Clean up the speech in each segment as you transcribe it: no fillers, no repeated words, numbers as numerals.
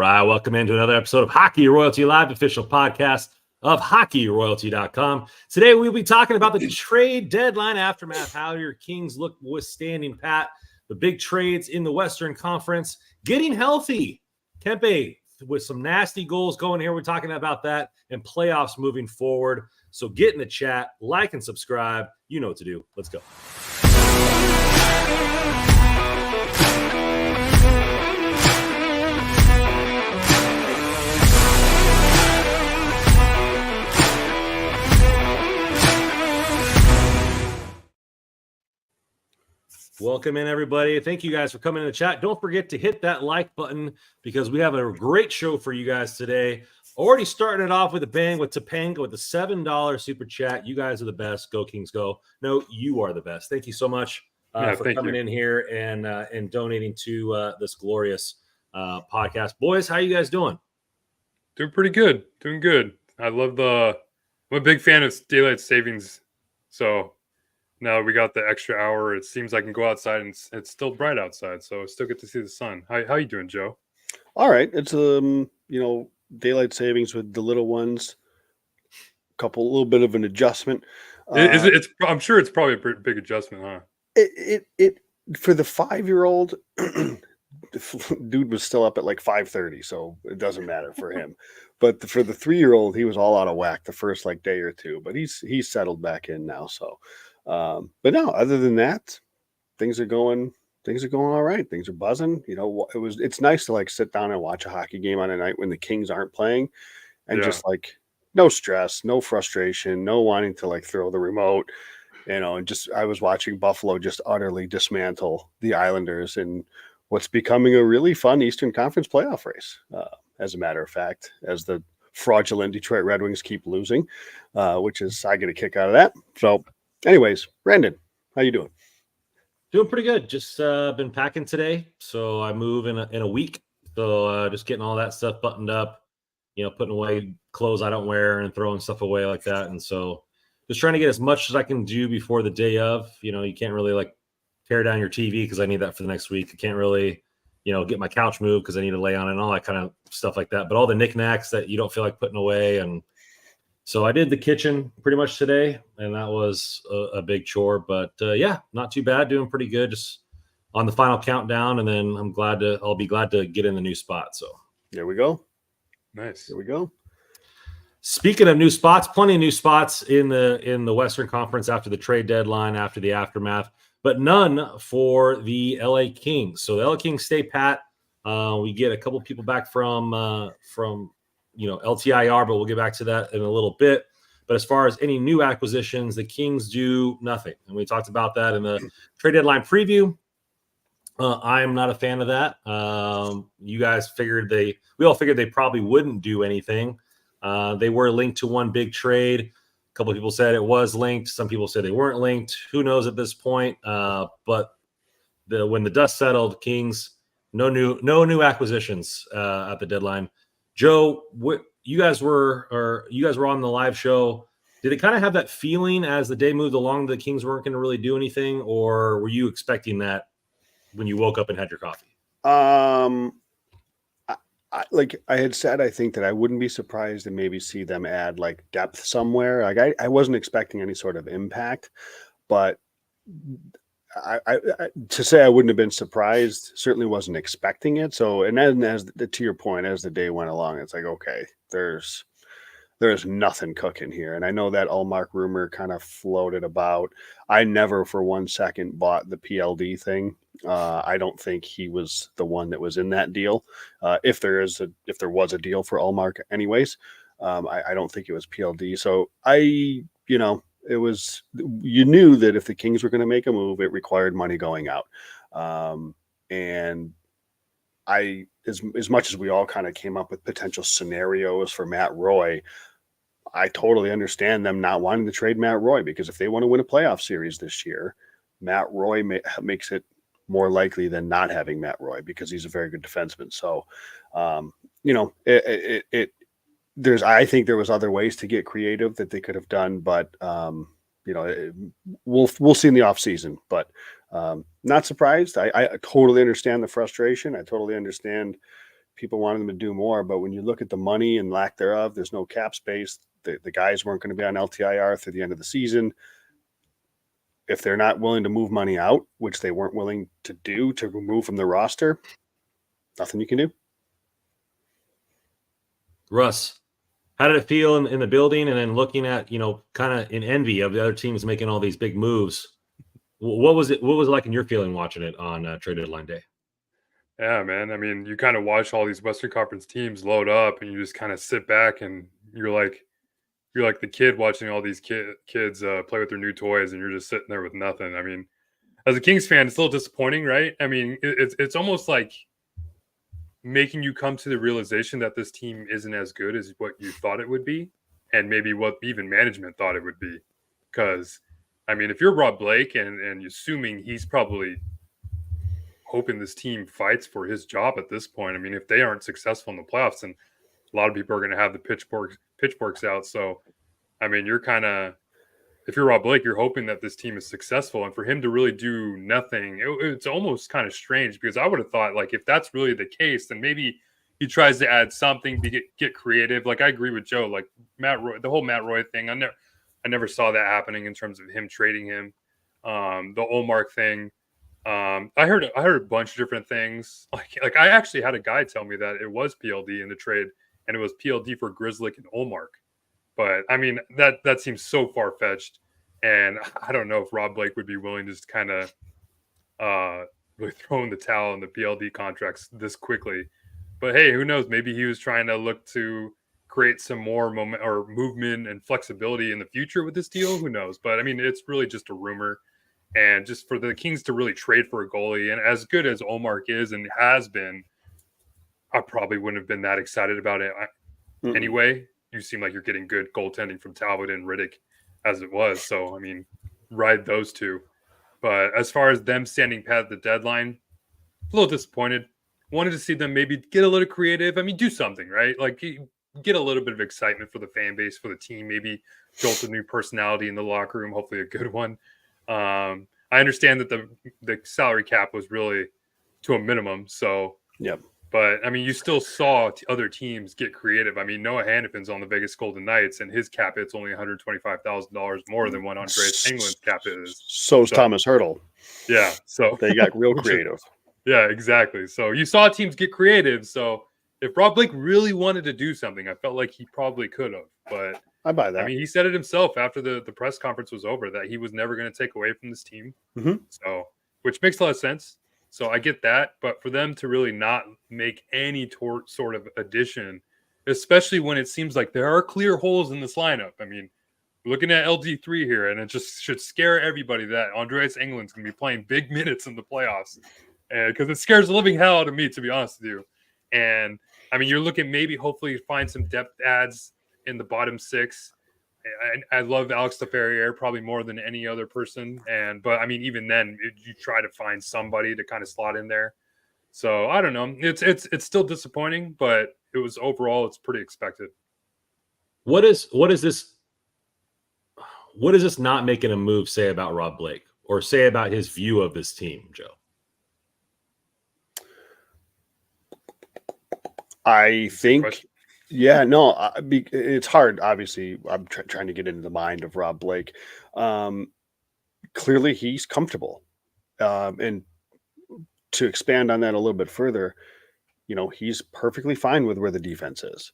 right, welcome into another episode of Hockey Royalty Live, official podcast of hockeyroyalty.com. Today we'll be talking about the trade deadline aftermath, how your Kings look withstanding pat, the big trades in the Western Conference, getting healthy. Kempe with some nasty goals going here. We're talking about that and playoffs moving forward. So get in the chat, like and subscribe. You know what to do. Let's go. Welcome in, everybody. Thank you guys for coming in the chat. Don't forget to hit that like button because we have a great show for you guys today. Already starting it off with a bang with Topanga with the $7 super chat. You guys are the best. Go Kings, go. No, you are the best. Thank you so much for coming in here and donating to this glorious podcast. Boys, how you guys doing? Doing pretty good. Doing good. I'm a big fan of daylight savings. So now we got the extra hour. It seems I can go outside and it's still bright outside, so I still get to see the sun. How you doing, Joe? All right. It's daylight savings with the little ones. A little bit of an adjustment. I'm sure it's probably a big adjustment, huh? It for the 5-year-old, dude was still up at like 5:30, so it doesn't matter for him. But for the 3-year-old, he was all out of whack the first day or two. But he's settled back in now. So. But no, other than that, things are going all right. Things are buzzing. It's nice to sit down and watch a hockey game on a night when the Kings aren't playing and just no stress, no frustration, no wanting to throw the remote, and I was watching Buffalo just utterly dismantle the Islanders in what's becoming a really fun Eastern Conference playoff race. As a matter of fact, as the fraudulent Detroit Red Wings keep losing, which is, I get a kick out of that. So, anyways, Brandon, how you doing? Doing pretty good. Just been packing today, so I move in a week. So just getting all that stuff buttoned up, putting away clothes I don't wear and throwing stuff away like that. And so just trying to get as much as I can do before the day of. You can't really tear down your TV because I need that for the next week. I can't really, get my couch moved because I need to lay on it and all that kind of stuff like that. But all the knickknacks that you don't feel like putting away. And so I did the kitchen pretty much today, and that was a big chore. But not too bad. Doing pretty good. Just on the final countdown, and then I'll be glad to get in the new spot. So there we go. Nice. There we go. Speaking of new spots, plenty of new spots in the Western Conference after the trade deadline, after the aftermath, but none for the LA Kings. So the LA Kings stay pat. We get a couple people back from LTIR, but we'll get back to that in a little bit. But as far as any new acquisitions, the Kings do nothing. And we talked about that in the trade deadline preview. I'm not a fan of that. You guys we all figured they probably wouldn't do anything. They were linked to one big trade. A couple of people said it was linked. Some people said they weren't linked. Who knows at this point? But when the dust settled, Kings, no new acquisitions at the deadline. Joe, you guys were on the live show. Did it kind of have that feeling as the day moved along the Kings weren't going to really do anything, or were you expecting that when you woke up and had your coffee? I had said, I think that I wouldn't be surprised to maybe see them add depth somewhere. I wasn't expecting any sort of impact, but to say I wouldn't have been surprised, certainly wasn't expecting it. So, and then to your point, as the day went along, it's okay, there's nothing cooking here. And I know that Ullmark rumor kind of floated about. I never for 1 second bought the PLD thing. I don't think he was the one that was in that deal. If there was a deal for Ullmark anyways, I don't think it was PLD. So it was, you knew that if the Kings were going to make a move, it required money going out. And as much as we all kind of came up with potential scenarios for Matt Roy, I totally understand them not wanting to trade Matt Roy, because if they want to win a playoff series this year, Matt Roy makes it more likely than not having Matt Roy, because he's a very good defenseman. So, I think there was other ways to get creative that they could have done, but we'll see in the off season. But not surprised. I totally understand the frustration. I totally understand, people wanted them to do more. But when you look at the money and lack thereof, there's no cap space. The guys weren't going to be on LTIR through the end of the season. If they're not willing to move money out, which they weren't willing to do, to remove from the roster, nothing you can do. Russ, how did it feel in the building, and then looking at, kind of in envy of the other teams making all these big moves? What was it like in your feeling watching it on trade deadline day? Yeah, man. I mean, you kind of watch all these Western Conference teams load up, and you just kind of sit back, and you're like the kid watching all these kids play with their new toys, and you're just sitting there with nothing. I mean, as a Kings fan, it's a little disappointing, right? I mean, it's almost like making you come to the realization that this team isn't as good as what you thought it would be, and maybe what even management thought it would be. Because, I mean, if you're Rob Blake and assuming he's probably hoping this team fights for his job at this point, I mean, if they aren't successful in the playoffs, then a lot of people are going to have the pitchforks out. So, I mean, you're kind of, if you're Rob Blake, you're hoping that this team is successful, and for him to really do nothing, it's almost kind of strange, because I would have thought, like, if that's really the case, then maybe he tries to add something to get creative. Like, I agree with Joe, like Matt Roy, the whole Matt Roy thing. I never saw that happening in terms of him trading him. The Olmark thing. I heard a bunch of different things. Like I actually had a guy tell me that it was PLD in the trade, and it was PLD for Grizzlick and Olmark. But I mean, that seems so far fetched, and I don't know if Rob Blake would be willing to just kind of really throw in the towel on the PLD contracts this quickly. But hey, who knows? Maybe he was trying to look to create some more movement and flexibility in the future with this deal. Who knows? But I mean, it's really just a rumor. And just for the Kings to really trade for a goalie, and as good as Olmark is and has been, I probably wouldn't have been that excited about it anyway. You seem like you're getting good goaltending from Talbot and Riddick as it was. So, I mean, ride those two. But as far as them standing pat at the deadline, a little disappointed. Wanted to see them maybe get a little creative. I mean, do something, right? Like, get a little bit of excitement for the fan base, for the team, maybe jolt a new personality in the locker room, hopefully a good one. I understand that the salary cap was really to a minimum. So, yep. But, I mean, you still saw other teams get creative. I mean, Noah Hannafin's on the Vegas Golden Knights, and his cap hit's only $125,000 more than what Andreas Englund's cap is. So is Thomas Hurdle. Yeah. So they got real creative. Yeah, exactly. So you saw teams get creative. So if Rob Blake really wanted to do something, I felt like he probably could have. But I buy that. I mean, he said it himself after the press conference was over that he was never going to take away from this team. So, which makes a lot of sense. So I get that, but for them to really not make any sort of addition, especially when it seems like there are clear holes in this lineup. I mean, looking at LG3 here, and it just should scare everybody that Andreas Englund's going to be playing big minutes in the playoffs, because it scares the living hell out of me, to be honest with you. And I mean, you're looking maybe hopefully find some depth adds in the bottom six. I love Alex Laferriere probably more than any other person. But I mean, even then you try to find somebody to kind of slot in there. So I don't know. It's still disappointing, but it's pretty expected. What is this not making a move say about Rob Blake, or say about his view of this team, Joe? I think, yeah, no, it's hard. Obviously, I'm trying to get into the mind of Rob Blake. Clearly, he's comfortable. And to expand on that a little bit further, he's perfectly fine with where the defense is.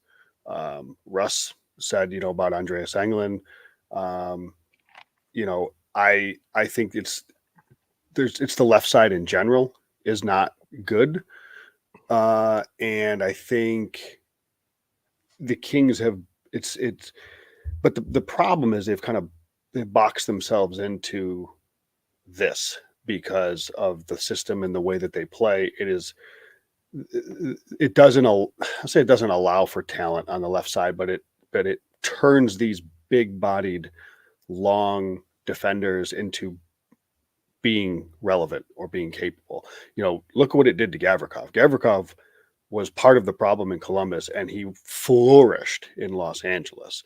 Russ said, about Andreas Englund. I think it's the left side in general is not good. And I think the Kings have but the problem is they've boxed themselves into this because of the system and the way that they play. It doesn't allow for talent on the left side, but it turns these big-bodied, long defenders into being relevant or being capable. Look at what it did to Gavrikov. Gavrikov was part of the problem in Columbus, and he flourished in Los Angeles.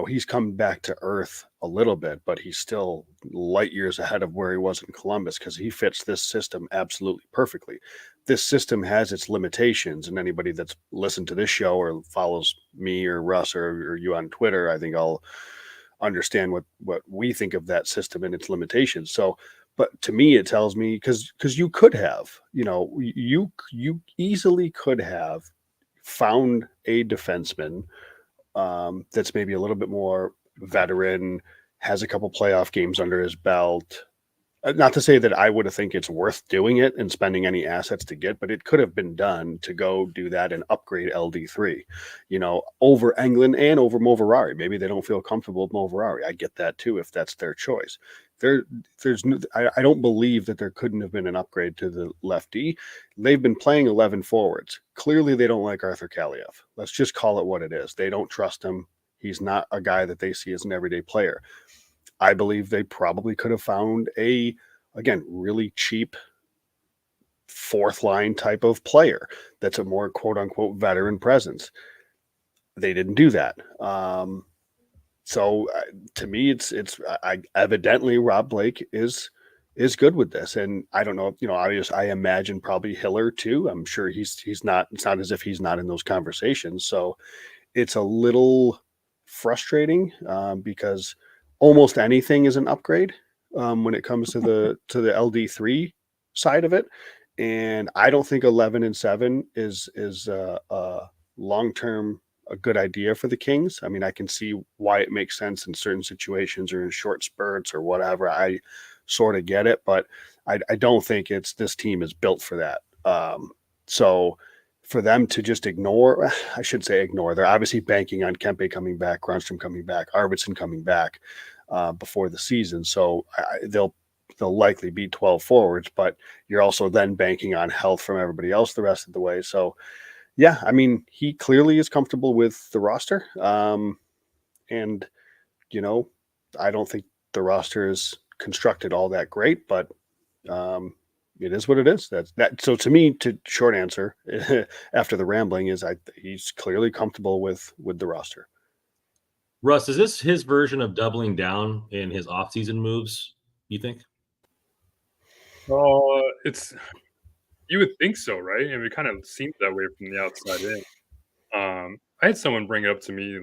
He's come back to earth a little bit, but he's still light years ahead of where he was in Columbus because he fits this system absolutely perfectly. This system has its limitations, and anybody that's listened to this show or follows me or Russ or you on Twitter, I think I'll understand what we think of that system and its limitations. So, but to me, it tells me because you could have, you easily could have found a defenseman that's maybe a little bit more veteran, has a couple playoff games under his belt. Not to say that I would think it's worth doing it and spending any assets to get, but it could have been done to go do that and upgrade LD3, over Englund and over Moverari. Maybe they don't feel comfortable with Moverari. I get that too, if that's their choice. I don't believe that there couldn't have been an upgrade to the lefty. They've been playing 11 forwards. Clearly, they don't like Arthur Kaliev. Let's just call it what it is. They don't trust him. He's not a guy that they see as an everyday player. I believe they probably could have found again, really cheap fourth line type of player that's a more quote unquote veteran presence. They didn't do that. So to me, it's evidently Rob Blake is good with this, and I don't know, obviously I imagine probably Hiller too. I'm sure he's not. It's not as if he's not in those conversations. So it's a little frustrating because almost anything is an upgrade when it comes to the LD3 side of it, and I don't think 11-7 is long term a good idea for the Kings. I mean, I can see why it makes sense in certain situations or in short spurts or whatever. I sort of get it, but I don't think this team is built for that. So for them to just ignore, I should say ignore, they're obviously banking on Kempe coming back, Grunstrom coming back, Arvidsson coming back before the season. So they'll likely be 12 forwards, but you're also then banking on health from everybody else the rest of the way. So yeah, I mean, he clearly is comfortable with the roster. And, I don't think the roster is constructed all that great, but it is what it is. So to me, short answer after the rambling is he's clearly comfortable with the roster. Russ, is this his version of doubling down in his offseason moves, you think? You would think so, right? And it kind of seems that way from the outside in. I had someone bring it up to me,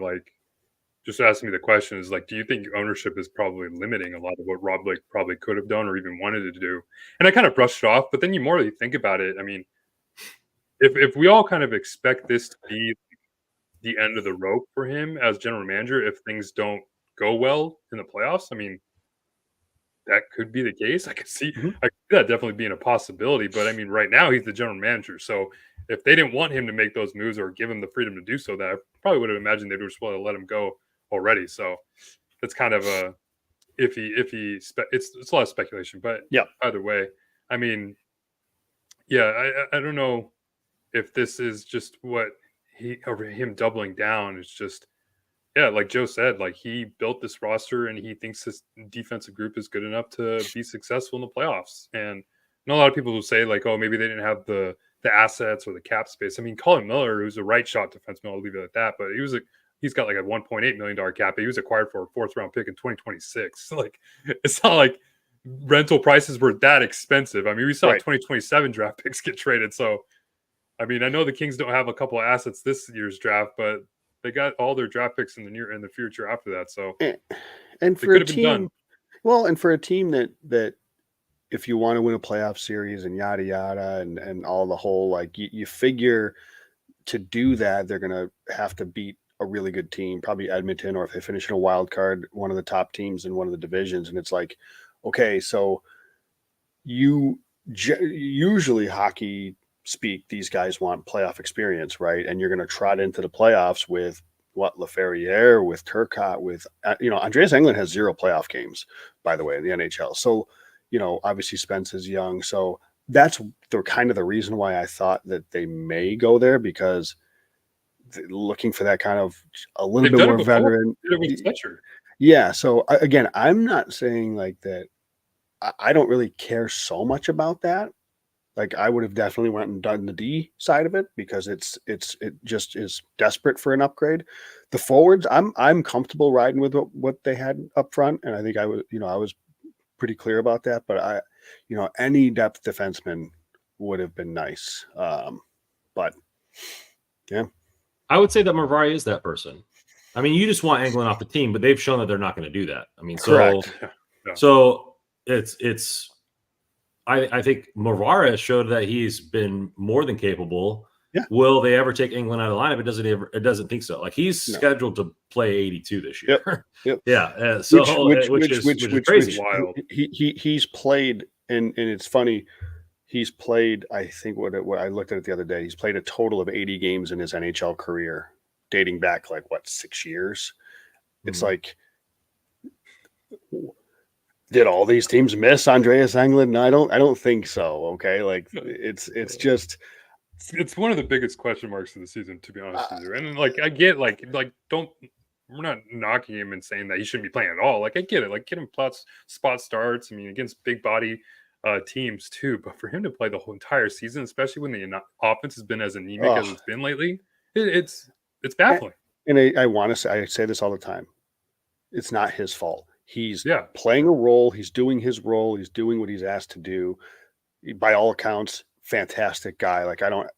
just asking me the question is do you think ownership is probably limiting a lot of what Rob Blake probably could have done or even wanted to do? And I kind of brushed it off, but then you more think about it. I mean, if we all kind of expect this to be the end of the rope for him as general manager, if things don't go well in the playoffs, I mean, that could be the case. I could see that definitely being a possibility. But I mean, right now he's the general manager. So if they didn't want him to make those moves or give him the freedom to do so, that I probably would have imagined they would just want to let him go already. So it's kind of a it's a lot of speculation. But yeah, either way, I mean, yeah, I don't know if this is just what him doubling down. It's just. Yeah, like Joe said, he built this roster and he thinks this defensive group is good enough to be successful in the playoffs. And I know a lot of people who say oh, maybe they didn't have the assets or the cap space. I mean, Colin Miller, who's a right shot defenseman, I'll leave it at that. But he's got a $1.8 million cap. He was acquired for a 4th round pick in 2026. It's not like rental prices were that expensive. I mean, we saw 2027 draft picks get traded. So, I mean, I know the Kings don't have a couple of assets this year's draft, but they got all their draft picks in the future after that. So, and for a team, and for a team that if you want to win a playoff series and yada yada and all the whole you figure to do that they're gonna have to beat a really good team, probably Edmonton, or if they finish in a wild card, one of the top teams in one of the divisions. And it's okay, so usually hockey speak, these guys want playoff experience, right? And you're going to trot into the playoffs with Laferriere, with Turcotte, with Andreas Englund has 0 playoff games, by the way, in the NHL. So obviously Spence is young, so that's the kind of the reason why I thought that they may go there, because looking for that kind of a little bit more veteran. Yeah. So again, I'm not saying that I don't really care so much about that. Like I would have definitely went and done the D side of it because it just is desperate for an upgrade. The forwards, I'm comfortable riding with what they had up front, and I think I was pretty clear about that. But any depth defenseman would have been nice. But yeah, I would say that Mavari is that person. I mean, you just want Englund off the team, but they've shown that they're not going to do that. I mean, correct. so it's. I think Mavari showed that he's been more than capable. Yeah. Will they ever take Englund out of the lineup? It doesn't think so. Like he's scheduled to play 82 this year. Yep. Yeah. Which is crazy. Wild. He's played, and it's funny. He's played. I think what I looked at it the other day. He's played a total of 80 games in his NHL career, dating back 6 years. It's like. Did all these teams miss Andreas Englund? No, I don't think so. Okay, it's just it's one of the biggest question marks of the season, to be honest with you. And I get we're not knocking him and saying that he shouldn't be playing at all. I get it. Get him spot starts. I mean, against big body teams too. But for him to play the whole entire season, especially when the offense has been as anemic as it's been lately, it's baffling. And I want to say, I say this all the time. It's not his fault. He's playing a role. He's doing his role. He's doing what he's asked to do. By all accounts, fantastic guy.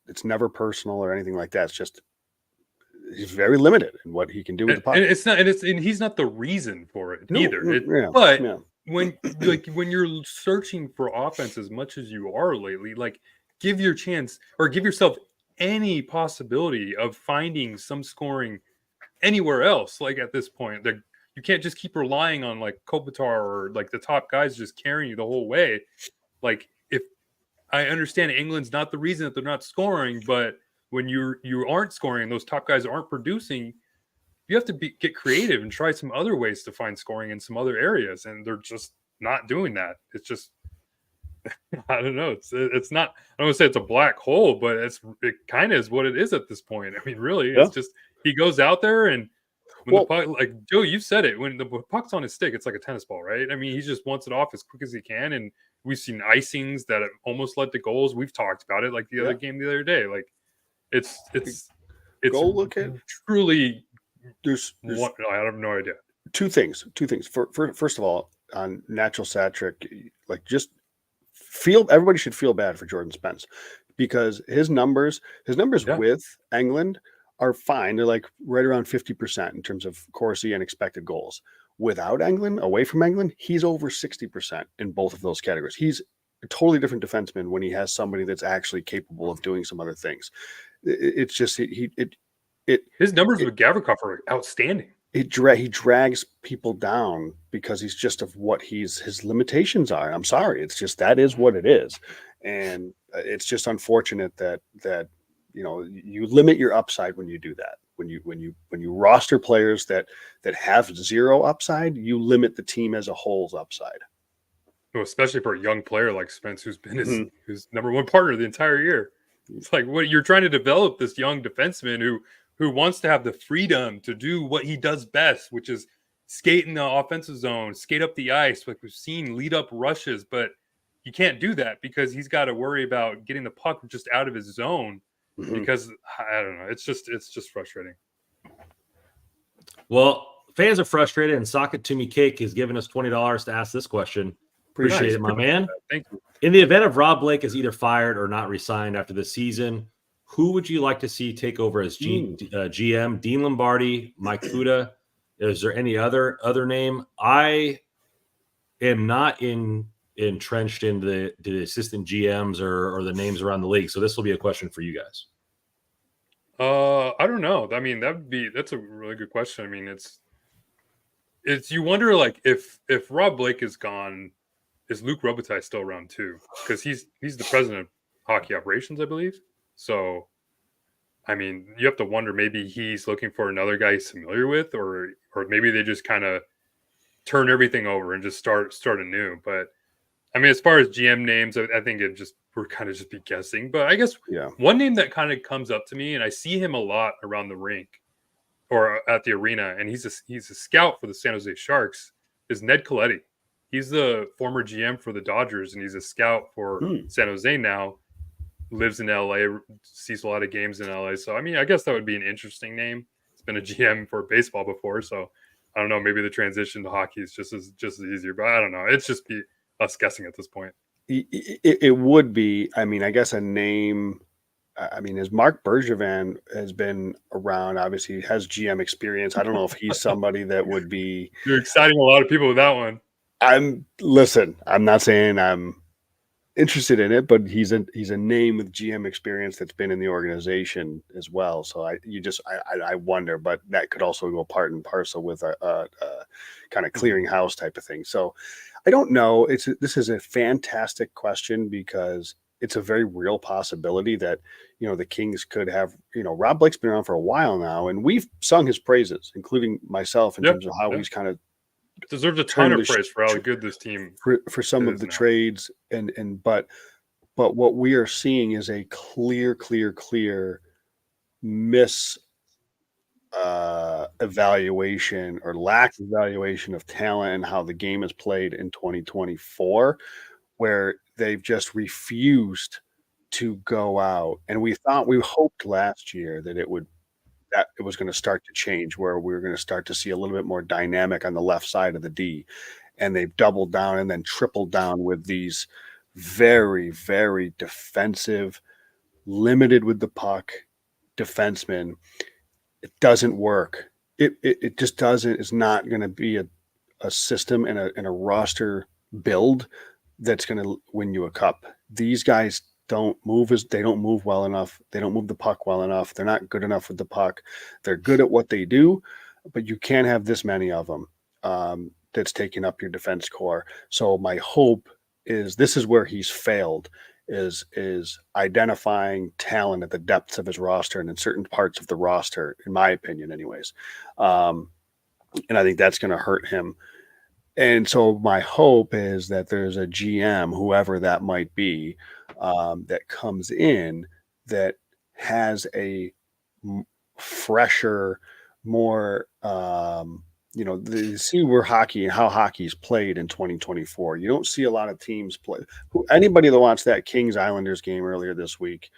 It's never personal or anything like that. It's just he's very limited in what he can do with the puck. And he's not the reason for it either. When you're searching for offense as much as you are lately, give yourself any possibility of finding some scoring anywhere else. At this point, you can't just keep relying on Kopitar or the top guys just carrying you the whole way. If I understand England's not the reason that they're not scoring, but when you aren't scoring, those top guys aren't producing, you have to get creative and try some other ways to find scoring in some other areas. And they're just not doing that. It's just, I don't know. It's not, I don't want to say it's a black hole, but it kind of is what it is at this point. I mean, really, it's just, he goes out there and, when the puck, Joe, you said it, when the puck's on his stick, it's like a tennis ball, right? I mean, he just wants it off as quick as he can. And we've seen icings that have almost led to goals. We've talked about it the other game the other day. It's go look at truly. There's I have no idea. Two things. First of all, on natural stat trick, everybody should feel bad for Jordan Spence because his numbers with England are fine. They're right around 50% in terms of Corsi and expected goals. Without England, away from England, he's over 60% in both of those categories. He's a totally different defenseman when he has somebody that's actually capable of doing some other things. It's just his numbers with Gavrikov are outstanding. He drags people down because he's just of what his limitations are. I'm sorry, it's just that is what it is, and it's just unfortunate that you limit your upside when you do that. When you roster players that have zero upside, you limit the team as a whole's upside. Well, especially for a young player like Spence, who's been his number one partner the entire year. It's what you're trying to develop this young defenseman who wants to have the freedom to do what he does best, which is skate in the offensive zone, skate up the ice, like we've seen, lead up rushes. But you can't do that because he's got to worry about getting the puck just out of his zone. Because I don't know, it's just frustrating. Well, fans are frustrated, and Sock It To Me Cake has given us $20 to ask this question. Appreciate it, my man. Thank you. In the event of Rob Blake is either fired or not re-signed after the season, who would you like to see take over as GM? Dean Lombardi, Mike Fuda? Is there any other name? I am not entrenched in the assistant GMs or the names around the league. So this will be a question for you guys. I don't know. I mean, that's a really good question. I mean, it's you wonder if Rob Blake is gone, is Luke Robitaille still around too? Because he's the president of hockey operations, I believe. So, I mean, you have to wonder maybe he's looking for another guy he's familiar with, or maybe they just kind of turn everything over and just start anew. But I mean, as far as GM names, I think we're kind of just be guessing. But I guess one name that kind of comes up to me, and I see him a lot around the rink or at the arena, and he's a scout for the San Jose Sharks, is Ned Colletti. He's the former GM for the Dodgers, and he's a scout for San Jose now. lives in LA, sees a lot of games in LA. So I mean, I guess that would be an interesting name. It's been a GM for baseball before, so I don't know. Maybe the transition to hockey is just as easier, but I don't know. It's just be us guessing at this point. It would be. I mean, I guess a name. I mean, as Mark Bergevin has been around, obviously has GM experience. I don't know if he's somebody that would be. You're exciting a lot of people with that one. I'm not saying I'm interested in it, but he's a name with GM experience that's been in the organization as well. So I wonder, but that could also go part and parcel with a kind of clearinghouse type of thing. So I don't know. This is a fantastic question because it's a very real possibility that, the Kings could have, Rob Blake's been around for a while now, and we've sung his praises, including myself, in terms of how he's kind of deserves a ton of praise for how good this team for some of the trades but what we are seeing is a clear miss evaluation or lack of evaluation of talent and how the game is played in 2024, where they've just refused to go out. And we hoped last year that it was going to start to change, where we were going to start to see a little bit more dynamic on the left side of the D. And they've doubled down and then tripled down with these very, very defensive, limited with the puck defensemen. It doesn't work. It just doesn't. It's not going to be a system and a roster build that's going to win you a cup. These guys don't move well enough. They don't move the puck well enough. They're not good enough with the puck. They're good at what they do, but you can't have this many of them that's taking up your defense core. So my hope is this is where he's failed, is identifying talent at the depths of his roster and in certain parts of the roster, in my opinion anyways. And I think that's going to hurt him. And so my hope is that there's a GM, whoever that might be, that comes in that has a fresher, more, see where hockey and how hockey's played in 2024. You don't see a lot of teams play. Anybody that watched that Kings Islanders game earlier this week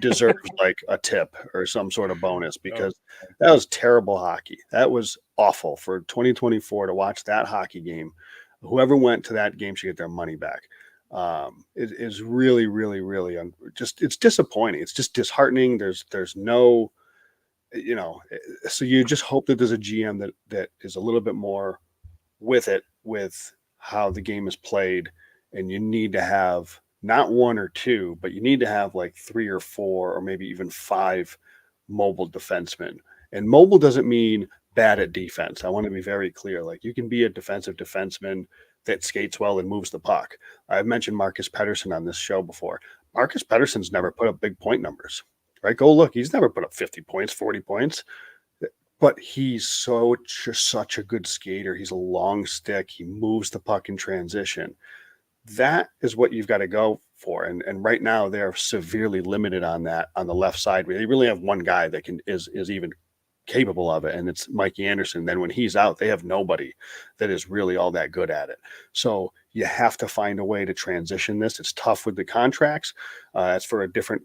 deserves like a tip or some sort of bonus, because that was terrible hockey. That was awful for 2024 to watch that hockey game. Whoever went to that game should get their money back. It is really, really, really it's disappointing. It's just disheartening. There's no, so you just hope that there's a GM that is a little bit more with how the game is played. And you need to have not one or two, but you need to have like 3 or 4 or maybe even 5 mobile defensemen. And mobile doesn't mean bad at defense. I want to be very clear. Like, you can be a defensive defenseman that skates well and moves the puck. I've mentioned Marcus Pettersson on this show before. Marcus Pettersson's never put up big point numbers, right? Go look. He's never put up 50 points, 40 points, but he's such a good skater. He's a long stick. He moves the puck in transition. That is what you've got to go for. And right now they're severely limited on that on the left side. They really have one guy that is even capable of it, and it's Mikey Anderson. Then when he's out, they have nobody that is really all that good at it. So you have to find a way to transition this. It's tough with the contracts. That's for a different,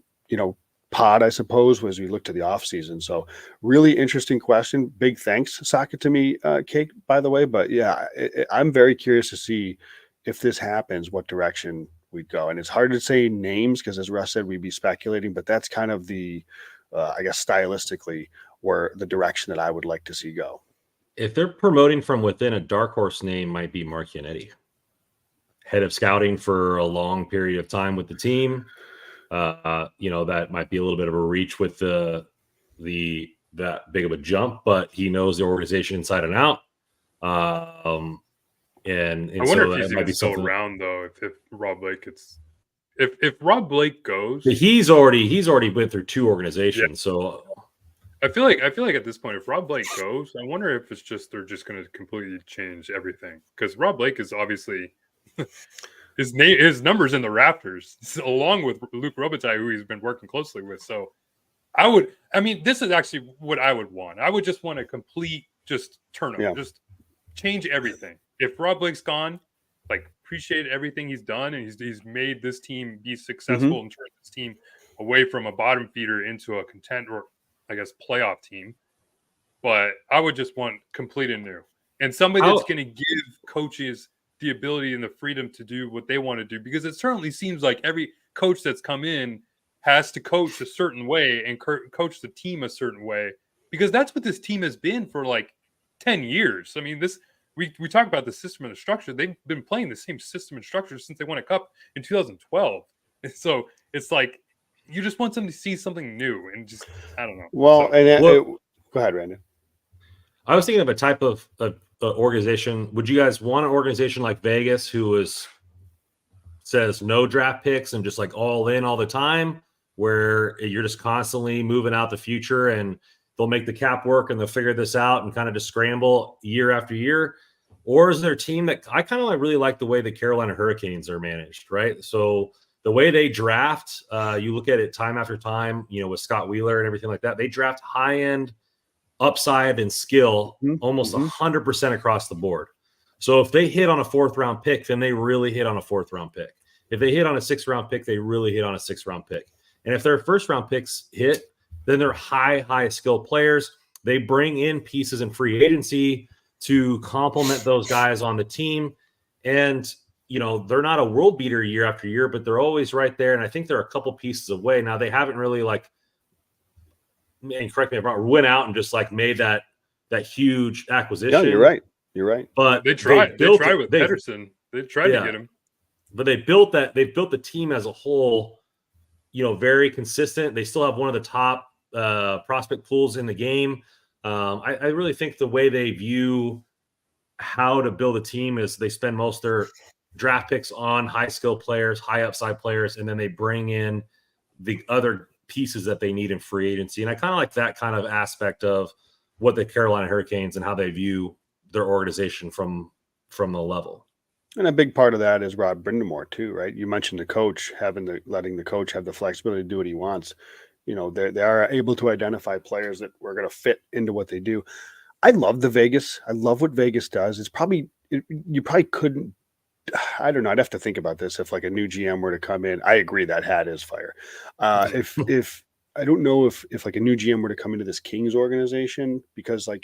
pod, I suppose, as we look to the off season. So really interesting question. Big thanks, Saka, to me, Cake, by the way. But yeah, I'm very curious to see if this happens, what direction we'd go. And it's hard to say names because, as Russ said, we'd be speculating, but that's kind of the, I guess, stylistically, where the direction that I would like to see go. If they're promoting from within, a dark horse name might be Mark Yannetti, head of scouting for a long period of time with the team. That might be a little bit of a reach with that big of a jump, but he knows the organization inside and out. And I wonder if he's even still around though. If Rob Blake, if Rob Blake goes, he's already went through 2 organizations. Yeah. So I feel like at this point, if Rob Blake goes, I wonder if it's just they're just going to completely change everything, because Rob Blake is obviously his numbers in the rafters, along with Luke Robitaille, who he's been working closely with. So this is actually what I would want. I would just want a complete just turnover, just change everything. If Rob Blake's gone, like appreciate everything he's done, and he's made this team be successful and turned this team away from a bottom feeder into a content or I guess playoff team. But I would just want complete and new, and somebody that's going to give coaches the ability and the freedom to do what they want to do, because it certainly seems like every coach that's come in has to coach a certain way and coach the team a certain way, because that's what this team has been for like 10 years. I mean, we talk about the system and the structure. They've been playing the same system and structure since they won a cup in 2012. And so it's like you just want them to see something new, and just I don't know. Well, so, go ahead, Randy. I was thinking of a type of organization. Would you guys want an organization like Vegas who says no draft picks and just like all in all the time, where you're just constantly moving out the future and they'll make the cap work and they'll figure this out and kind of just scramble year after year? Or is there a team that I kind of really like the way the Carolina Hurricanes are managed, right? So the way they draft, you look at it time after time, with Scott Wheeler and everything like that, they draft high-end upside and skill almost 100% across the board. So if they hit on a 4th-round pick, then they really hit on a 4th-round pick. If they hit on a 6th-round pick, they really hit on a 6th-round pick. And if their 1st-round picks hit, then they're high skill players. They bring in pieces in free agency to complement those guys on the team. And, they're not a world beater year after year, but they're always right there. And I think they're a couple pieces away. Now, they haven't really and correct me if I'm wrong, went out and just made that huge acquisition. Yeah, you're right. But they tried with Pedersen. They tried to get him. But they built the team as a whole, very consistent. They still have one of the top prospect pools in the game. I really think the way they view how to build a team is they spend most of their draft picks on high skill players, high upside players, and then they bring in the other pieces that they need in free agency. And I kind of like that kind of aspect of what the Carolina Hurricanes and how they view their organization from the level. And a big part of that is Rod Brindamore too, right? You mentioned the coach letting the coach have the flexibility to do what he wants. They are able to identify players that were going to fit into what they do. I love I love what Vegas does. You probably couldn't. I don't know. I'd have to think about this. If a new GM were to come in, I agree that hat is fire. If I don't know if a new GM were to come into this Kings organization, because I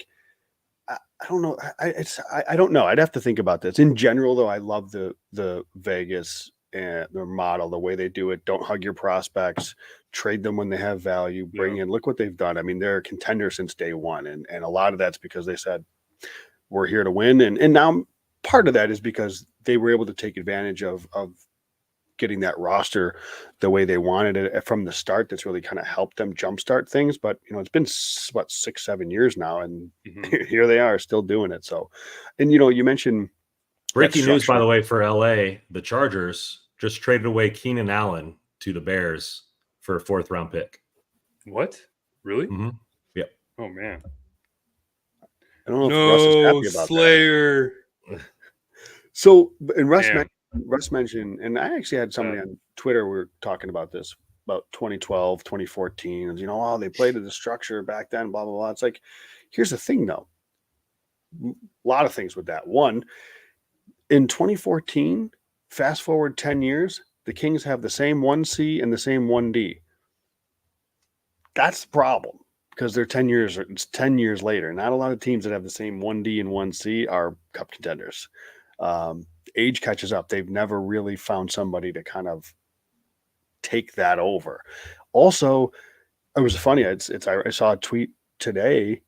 don't know. I don't know. I'd have to think about this. In general, though, I love the Vegas and their model, the way they do it. Don't hug your prospects, trade them when they have value, bring in. Look what they've done. I mean, they're a contender since day one, and a lot of that's because they said we're here to win, and now part of that is because they were able to take advantage of getting that roster the way they wanted it from the start. That's really kind of helped them jumpstart things. But it's been 6-7 years now, and here they are still doing it. So, and you mentioned breaking news, by the way, for LA, the Chargers just traded away Keenan Allen to the Bears for a 4th-round pick. What? Really? Mm-hmm. Yeah. Oh man. I don't know if Russ is happy about Slayer. That. So, and Russ mentioned, and I actually had somebody on Twitter, we were talking about this, about 2012, 2014, and they played to the structure back then, blah, blah, blah. It's like, here's the thing, though. A lot of things with that. One, in 2014, fast forward 10 years, the Kings have the same 1C and the same 1D. That's the problem, because they're 10 years, it's 10 years later. Not a lot of teams that have the same 1D and 1C are cup contenders. Age catches up. They've never really found somebody to kind of take that over. Also, it was funny. I saw a tweet today.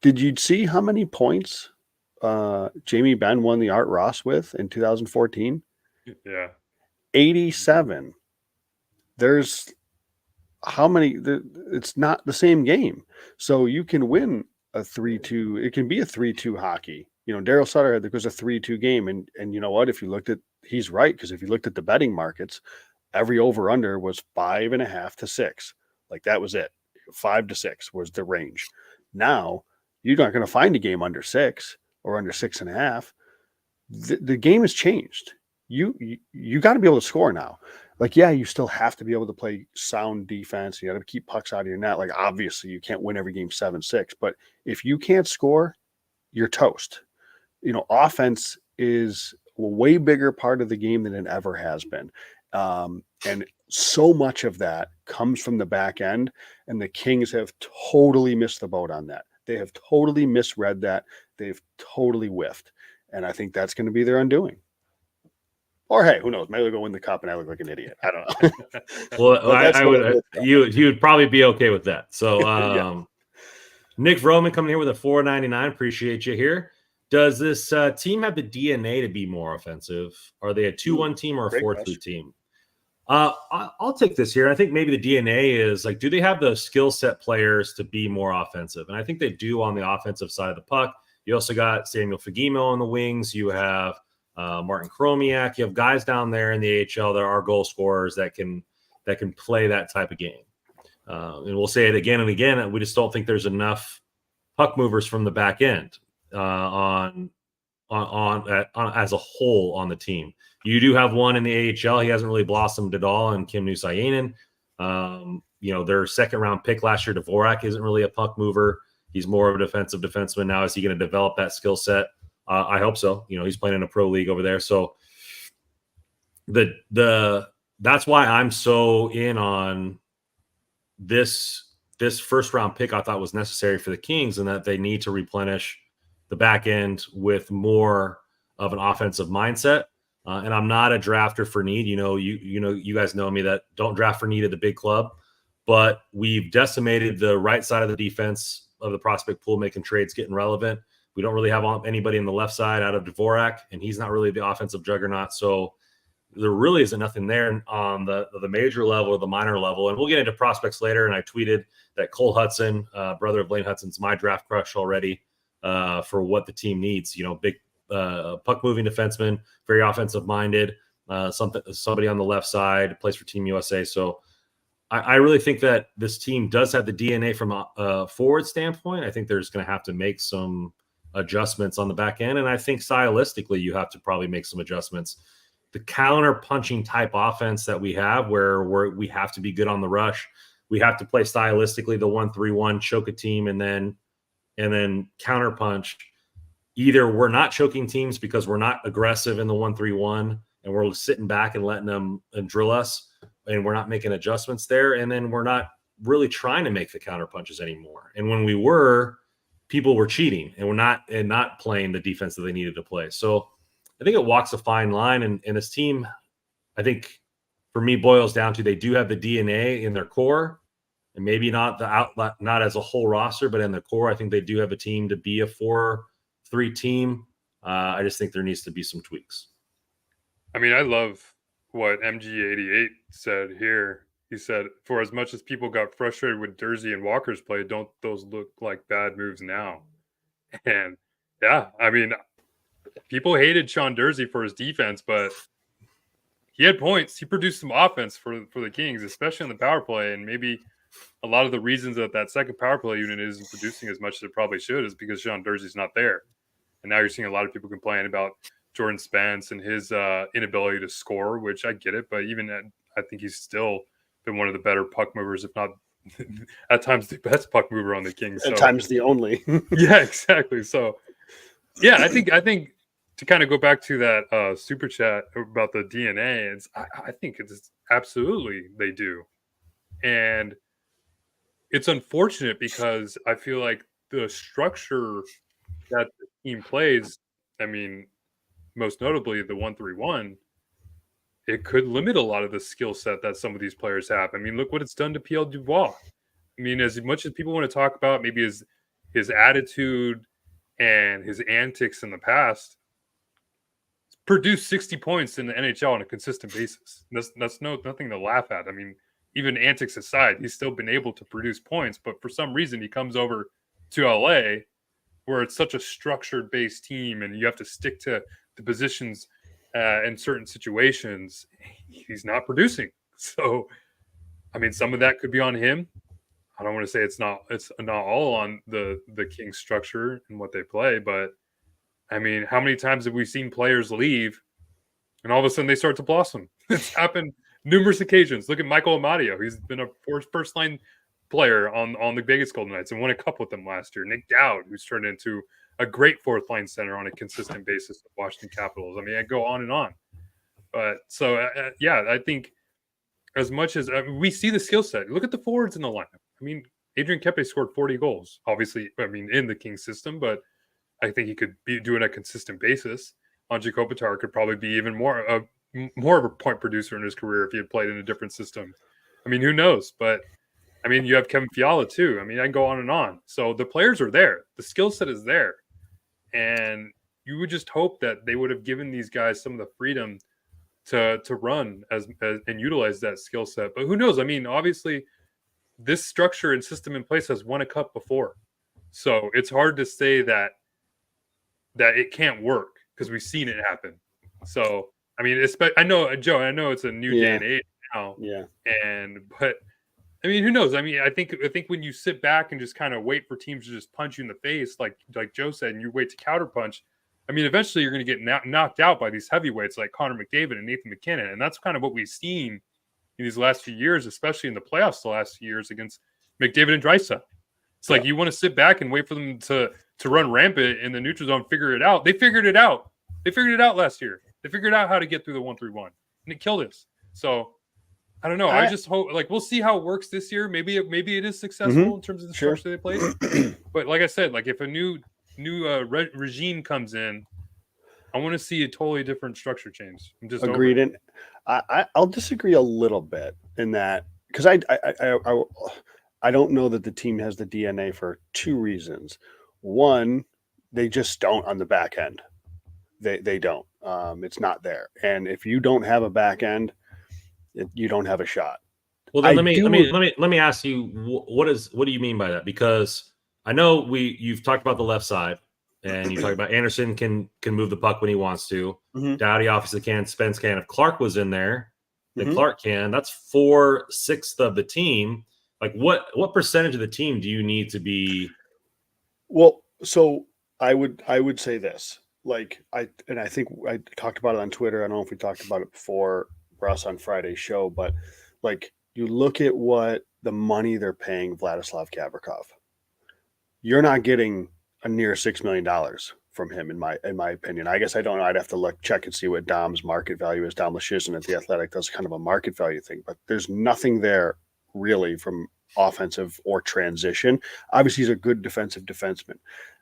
Did you see how many points Jamie Benn won the Art Ross with in 2014? Yeah. 87. There's how many? It's not the same game. So you can win a 3-2. It can be a 3-2 hockey. Daryl Sutter, there was a 3-2 game. And you know what? He's right. Because if you looked at the betting markets, every over under was 5.5 to 6. That was it. 5 to 6 was the range. Now you're not going to find a game under 6 or under 6.5. The game has changed. You got to be able to score now. You still have to be able to play sound defense. You got to keep pucks out of your net. Obviously you can't win every game 7-6, but if you can't score, you're toast. Offense is way bigger part of the game than it ever has been. And so much of that comes from the back end, and the Kings have totally missed the boat on that. They have totally misread that. They've totally whiffed. And I think that's going to be their undoing. Or hey, who knows? Maybe they'll go win the cup and I look like an idiot. I don't know. Well, I would. You would probably be okay with that. So, Yeah. Nick Vroman coming here with a $4.99. Appreciate you here. Does this team have the DNA to be more offensive? Are they a 2-1 team or a 4-2 team? I'll take this here. I think maybe the DNA is like, do they have the skill set players to be more offensive? And I think they do on the offensive side of the puck. You also got Samuel Fagemo on the wings. You have Martin Chromiak. You have guys down there in the AHL that are goal scorers that can play that type of game. And we'll say it again and again. We just don't think there's enough puck movers from the back end on as a whole on the team. You do have one in the AHL. He hasn't really blossomed at all, and Kim Nusayainen. Their second round pick last year, Dvorak, isn't really a puck mover. He's more of a defensive defenseman now. Is he going to develop that skill set? I hope so. He's playing in a pro league over there. So that's why I'm so in on this first round pick. I thought was necessary for the Kings, and that they need to replenish the back end with more of an offensive mindset. And I'm not a drafter for need. You guys know me that don't draft for need at the big club, but we've decimated the right side of the defense of the prospect pool, making trades, getting relevant. We don't really have anybody on the left side out of Dvorak, and he's not really the offensive juggernaut. So there really isn't nothing there on the major level or the minor level. And we'll get into prospects later. And I tweeted that Cole Hudson, brother of Lane Hudson's my draft crush already for what the team needs. Big puck moving defenseman, very offensive minded, somebody on the left side, plays for Team USA. So I really think that this team does have the DNA from a forward standpoint. I think there's going to have to make some adjustments on the back end. And I think stylistically, you have to probably make some adjustments. The counter punching type offense that we have, where we have to be good on the rush, we have to play stylistically the 1-3-1, choke a team, and then counter punch. Either we're not choking teams because we're not aggressive in the 1-3-1 and we're sitting back and letting them drill us, and we're not making adjustments there, and then we're not really trying to make the counter punches anymore. And when we were, people were cheating and not playing the defense that they needed to play. So I think it walks a fine line, and this team, I think, for me, boils down to they do have the DNA in their core, and maybe not the outlet, not as a whole roster, but in the core, I think they do have a team to be a 4-3 team. I just think there needs to be some tweaks. I mean, I love what MG88 said here. He said, for as much as people got frustrated with Dursey and Walker's play, don't those look like bad moves now? And yeah, I mean, people hated Sean Dursey for his defense, but he had points. He produced some offense for the Kings, especially on the power play. And maybe a lot of the reasons that second power play unit isn't producing as much as it probably should is because Sean Dursey's not there. And now you're seeing a lot of people complain about Jordan Spence and his inability to score, which I get it. But even I think he's still been one of the better puck movers, if not at times the best puck mover on the Kings. At times the only. Yeah, exactly. So, yeah, I think to kind of go back to that super chat about the DNA, I think it's absolutely they do. And it's unfortunate because I feel like the structure that the team plays, I mean, most notably the 1-3-1, it could limit a lot of the skill set that some of these players have. I mean, look what it's done to Pierre Dubois. I mean, as much as people want to talk about maybe his attitude and his antics in the past, produced 60 points in the NHL on a consistent basis. That's nothing to laugh at. I mean, even antics aside, he's still been able to produce points, but for some reason he comes over to LA where it's such a structured based team and you have to stick to the positions in certain situations. He's not producing. So, I mean, some of that could be on him. I don't want to say it's not all on the Kings structure and what they play, but I mean, how many times have we seen players leave and all of a sudden they start to blossom? It's happened numerous occasions. Look at Michael Amadio. He's been a first line player on the Vegas Golden Knights and won a cup with them last year. Nick Dowd, who's turned into a great fourth line center on a consistent basis with Washington Capitals. I mean, I go on and on. But so yeah, I think as much as we see the skill set, look at the forwards in the lineup. I mean, Adrian Kempe scored 40 goals. Obviously, I mean, in the Kings system, but I think he could be doing a consistent basis. Anze Kopitar could probably be even more of a point producer in his career if he had played in a different system. I mean, who knows? But I mean, you have Kevin Fiala too. I mean, I can go on and on. So the players are there. The skill set is there. And you would just hope that they would have given these guys some of the freedom to run as and utilize that skill set. But who knows? I mean, obviously, this structure and system in place has won a cup before. So it's hard to say that it can't work because we've seen it happen. So, I mean, I know, Joe, I know it's a new day and age now. Yeah. But I mean, who knows? I mean, I think when you sit back and just kind of wait for teams to just punch you in the face, like Joe said, and you wait to counterpunch, I mean, eventually you're going to get knocked out by these heavyweights like Connor McDavid and Nathan McKinnon. And that's kind of what we've seen in these last few years, especially in the playoffs the last few years against McDavid and Draisaitl. It's like you want to sit back and wait for them to run rampant in the neutral zone, figure it out. They figured it out. They figured it out last year. They figured out how to get through the 1-3-1, and it killed us. So I don't know. I just hope, like, we'll see how it works this year. Maybe it is successful in terms of the structure they played. But like I said, like if a new regime comes in, I want to see a totally different structure change. I'm just agreed. And I'll disagree a little bit in that because I don't know that the team has the DNA for two reasons. One, they just don't on the back end. They don't. It's not there. And if you don't have a back end, you don't have a shot. Well, then let me ask you, what do you mean by that? Because I know you've talked about the left side, and you talked about Anderson can move the puck when he wants to. Doughty obviously can. Spence can. If Clark was in there, then Clark can. That's 4/6 of the team. Like what percentage of the team do you need to be? Well, so I would say this. Like I think I talked about it on Twitter. I don't know if we talked about it before Russ on Friday's show, but like you look at what the money they're paying Vladislav Gavrikov. You're not getting a near $6 million from him, in my opinion. I guess I don't know. I'd have to check and see what Dom's market value is. Dom Luszczyszyn at The Athletic does kind of a market value thing, but there's nothing there really from offensive or transition. Obviously, he's a good defensive defenseman.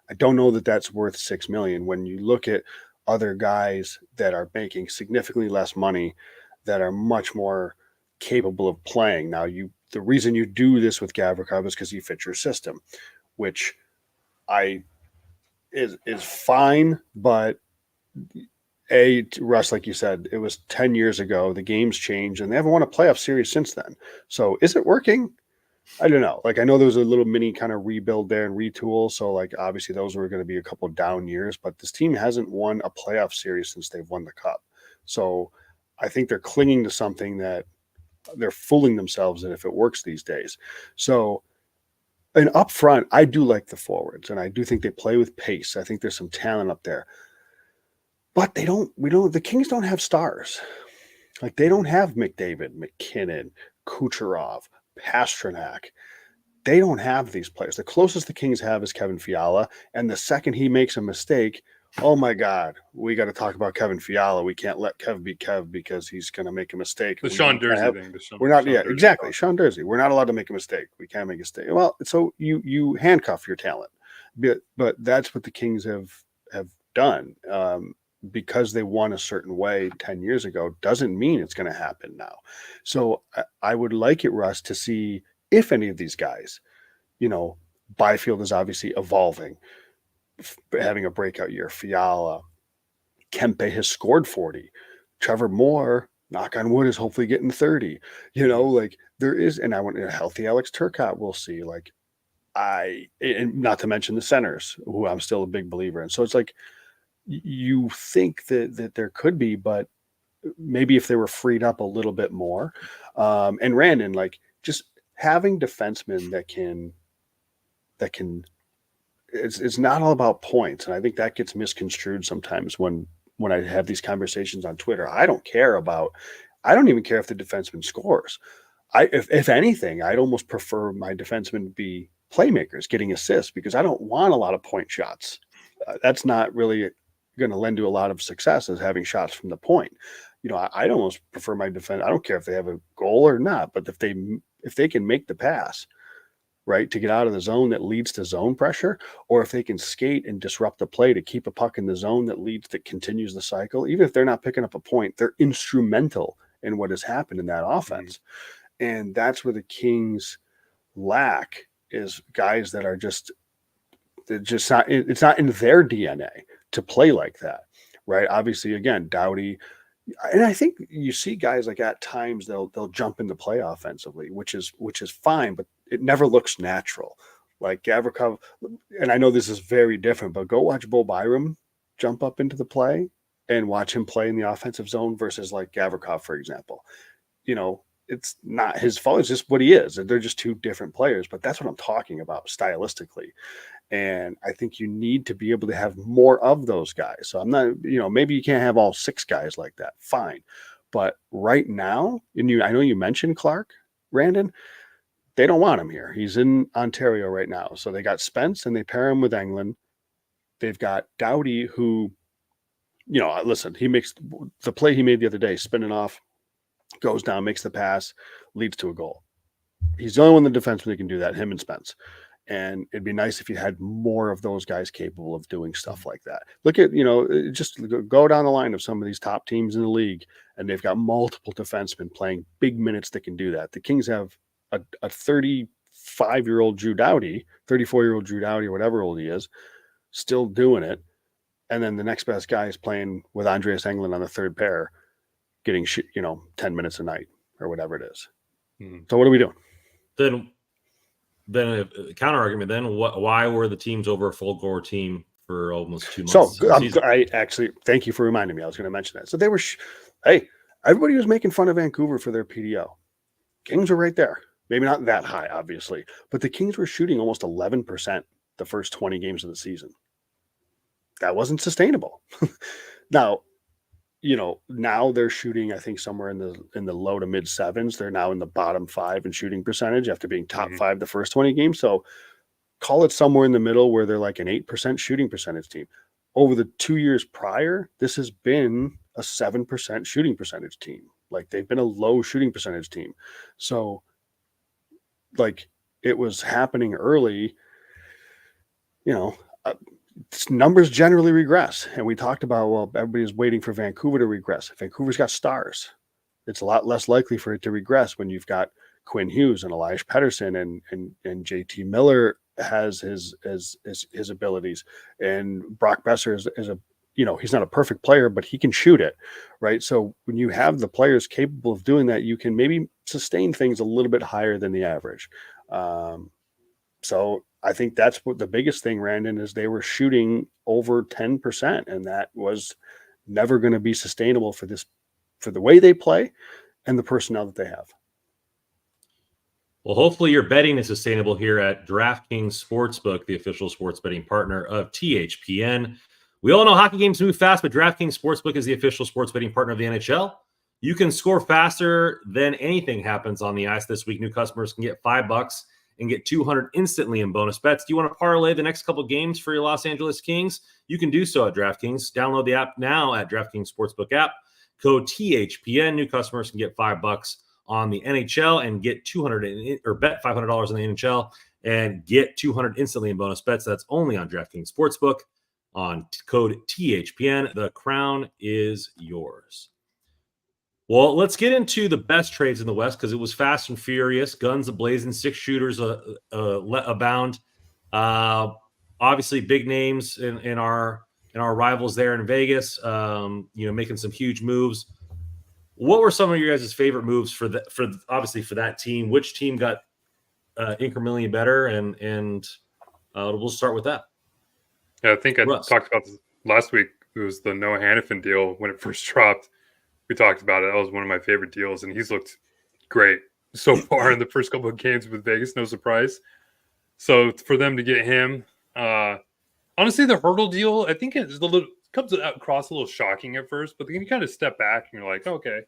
I don't know that that's worth $6 million when you look at other guys that are making significantly less money that are much more capable of playing. Now, the reason you do this with Gavrikov is because he fits your system, which is fine, but Russ, like you said, it was 10 years ago. The game's changed, and they haven't won a playoff series since then. So is it working? I don't know. Like I know there was a little mini kind of rebuild there and retool. So like obviously those were going to be a couple down years, but this team hasn't won a playoff series since they've won the cup. So I think they're clinging to something that they're fooling themselves in if it works these days. So and up front, I do like the forwards, and I do think they play with pace. I think there's some talent up there. But the Kings don't have stars. Like they don't have McDavid, McKinnon, Kucherov, Pasternak. They don't have these players. The closest the Kings have is Kevin Fiala, and the second he makes a mistake, oh my God, we got to talk about Kevin Fiala. We can't let Kev be Kev because he's going to make a mistake. The Sean Durzi thing. We're not, yeah, exactly. Sean Durzi. We're not allowed to make a mistake. We can't make a mistake. Well, so you handcuff your talent, but that's what the Kings have done. Because they won a certain way 10 years ago doesn't mean it's going to happen now. So I would like it, Russ, to see if any of these guys, Byfield is obviously evolving, having a breakout year. Fiala, Kempe has scored 40. Trevor Moore, knock on wood, is hopefully getting 30. Like there is, and I want a healthy Alex Turcotte. We'll see. Like and not to mention the centers, who I'm still a big believer in. So it's like, you think that there could be, but maybe if they were freed up a little bit more. And Randon, like just having defensemen that can it's not all about points. And I think that gets misconstrued sometimes when I have these conversations on Twitter. I don't even care if the defenseman scores. If anything, I'd almost prefer my defensemen to be playmakers, getting assists, because I don't want a lot of point shots. that's not really going to lend to a lot of success as having shots from the point. I'd almost prefer my defense. I don't care if they have a goal or not, but if they can make the pass, right, to get out of the zone that leads to zone pressure, or if they can skate and disrupt the play to keep a puck in the zone that continues the cycle, even if they're not picking up a point, they're instrumental in what has happened in that offense. And that's where the Kings lack is guys that are just not, it's not in their DNA to play like that, right? Obviously, again, Doughty, and I think you see guys like at times they'll jump into play offensively, which is fine, but it never looks natural. Like Gavrikov, and I know this is very different, but go watch Bo Byram jump up into the play and watch him play in the offensive zone versus like Gavrikov, for example. It's not his fault. It's just what he is. They're just two different players, but that's what I'm talking about stylistically. And I think you need to be able to have more of those guys. So I'm not, maybe you can't have all 6 guys like that. Fine. But right now, I know you mentioned Clark, Randon, they don't want him here. He's in Ontario right now. So they got Spence and they pair him with Englund. They've got Doughty who, listen, he makes the play he made the other day, spinning off, goes down, makes the pass, leads to a goal. He's the only one in the defenseman that can do that, him and Spence. And it'd be nice if you had more of those guys capable of doing stuff like that. Look at, just go down the line of some of these top teams in the league, and they've got multiple defensemen playing big minutes that can do that. The Kings have a 35-year-old Drew Doughty, 34-year-old Drew Doughty, or whatever old he is, still doing it. And then the next best guy is playing with Andreas Englund on the third pair, getting 10 minutes a night or whatever it is. So what are we doing? Then a counter argument. Then why were the teams over a full gore team for almost 2 months? So I actually thank you for reminding me. I was going to mention that. So they were, everybody was making fun of Vancouver for their PDO. Kings were right there. Maybe not that high, obviously, but the Kings were shooting almost 11% the first 20 games of the season. That wasn't sustainable. Now, now they're shooting, I think, somewhere in the low to mid 7s. They're now in the bottom 5 in shooting percentage after being top 5 the first 20 games. So call it somewhere in the middle where they're like an 8% shooting percentage team. Over the 2 years prior, this has been a 7% shooting percentage team. Like they've been a low shooting percentage team. So like it was happening early, numbers generally regress. And we talked about, well, everybody's waiting for Vancouver to regress. Vancouver's got stars. It's a lot less likely for it to regress when you've got Quinn Hughes and Elias Pettersson and JT Miller has his abilities. And Brock Besser is a, he's not a perfect player, but he can shoot it, right? So when you have the players capable of doing that, you can maybe sustain things a little bit higher than the average. So I think that's what the biggest thing, Randon, is they were shooting over 10%, and that was never going to be sustainable for the way they play and the personnel that they have. Well, hopefully your betting is sustainable here at DraftKings Sportsbook, the official sports betting partner of THPN. We all know hockey games move fast, but DraftKings Sportsbook is the official sports betting partner of the NHL. You can score faster than anything happens on the ice this week. New customers can get $5 and get $200 instantly in bonus bets. Do you want to parlay the next couple games for your Los Angeles Kings? You can do so at DraftKings. Download the app now at DraftKings Sportsbook app. Code THPN. New customers can get $5 on the NHL and get $200 or bet $500 on the NHL and get $200 instantly in bonus bets. That's only on DraftKings Sportsbook on code THPN. The crown is yours. Well, let's get into the best trades in the West because it was fast and furious, guns a-blazing, 6 shooters abound. Obviously, big names in our rivals there in Vegas, making some huge moves. What were some of your guys' favorite moves for that team? Which team got incrementally better? And we'll start with that. Yeah, I think I talked about this last week. It was the Noah Hannafin deal when it first dropped. We talked about it. That was one of my favorite deals, and he's looked great so far in the first couple of games with Vegas. No surprise. So for them to get him, honestly, the Hurdle deal, I think comes across a little shocking at first, but then you kind of step back and you're like, okay,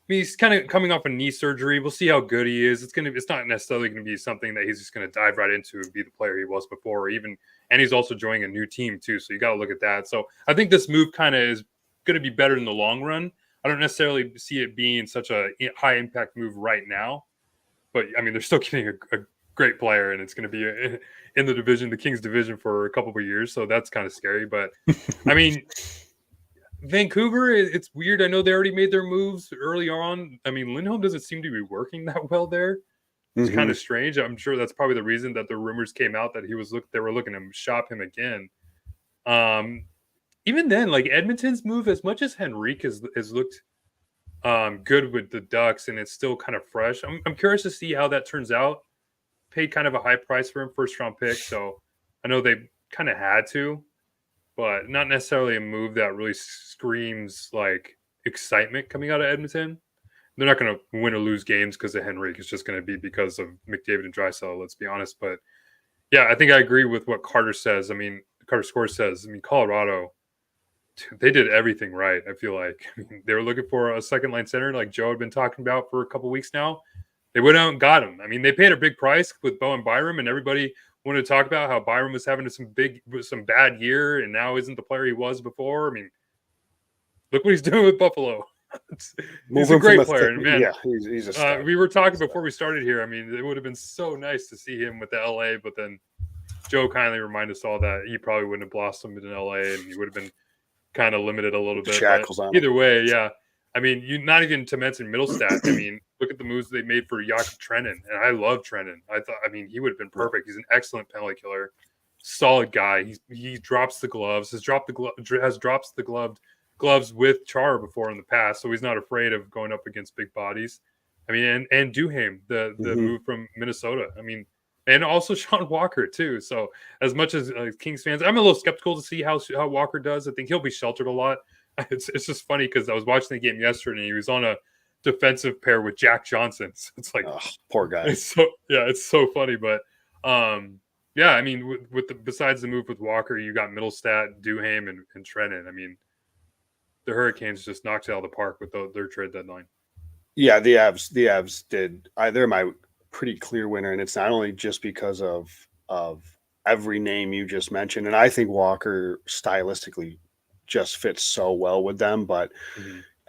mean, he's kind of coming off a knee surgery. We'll see how good he is. It's not necessarily going to be something that he's just going to dive right into and be the player he was before, or even. And he's also joining a new team too, so you got to look at that. So I think this move kind of is going to be better in the long run. I don't necessarily see it being such a high impact move right now, but I mean, they're still getting a great player, and it's going to be in the division, the Kings division, for a couple of years. So that's kind of scary. But I mean, Vancouver, it's weird. I know they already made their moves early on. I mean, Lindholm doesn't seem to be working that well there. It's kind of strange. I'm sure that's probably the reason that the rumors came out that they were looking to shop him again. Even then, like Edmonton's move, as much as Henrique has looked good with the Ducks, and it's still kind of fresh. I'm curious to see how that turns out. Paid kind of a high price for him, first round pick, so I know they kind of had to, but not necessarily a move that really screams like excitement coming out of Edmonton. They're not going to win or lose games because of Henrique. It's just going to be because of McDavid and Draisaitl, let's be honest. But yeah, I think I agree with what Carter says. I mean, Carter Score says, I mean, Colorado, they did everything right, I feel like. I mean, they were looking for a second line center like Joe had been talking about for a couple weeks now. They went out and got him. I mean, they paid a big price with Bo and Byram, and everybody wanted to talk about how Byram was having some bad year and now isn't the player he was before. I mean, look what he's doing with Buffalo. He's a great player, man. Yeah, he's a star. We were talking before we started here. I mean, it would have been so nice to see him with the LA, but then Joe kindly reminded us all that he probably wouldn't have blossomed in LA, and he would have been kind of limited a little bit. Shackles on either way, yeah. I mean, you not even to mention Middlestat. I mean, look at the moves they made for Jakob Trenin, and I love Trenin. I mean, he would have been perfect. He's an excellent penalty killer, solid guy. He drops the gloves. Has dropped the gloves with Char before in the past, so he's not afraid of going up against big bodies. I mean, and Duhaime, the move from Minnesota. I mean, and also Sean Walker too. So as much as Kings fans, I'm a little skeptical to see how Walker does. I think he'll be sheltered a lot. It's just funny because I was watching the game yesterday and he was on a defensive pair with Jack Johnson. So it's like, poor guy. It's so funny. But yeah, I mean, besides the move with Walker, you got Middlestat, Duhaime, and Trenin. I mean, the Hurricanes just knocked it out of the park with their trade deadline. Yeah, the Avs did. They're my pretty clear winner, and it's not only just because of every name you just mentioned, and I think Walker stylistically just fits so well with them, but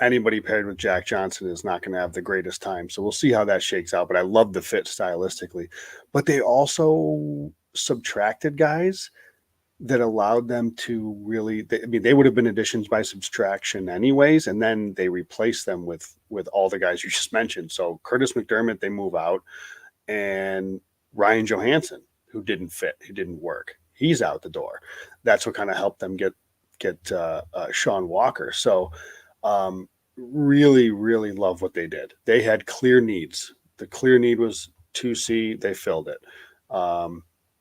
anybody paired with Jack Johnson is not going to have the greatest time. So we'll see how that shakes out, but I love the fit stylistically. But they also subtracted guys that allowed them to really, they would have been additions by subtraction anyways, and then they replaced them with all the guys you just mentioned. So Curtis McDermott, they move out, and Ryan Johansson, who didn't fit, he didn't work, he's out the door. That's what kind of helped them get Sean Walker. So really, really love what they did. They had clear needs. The clear need was 2C. They filled it.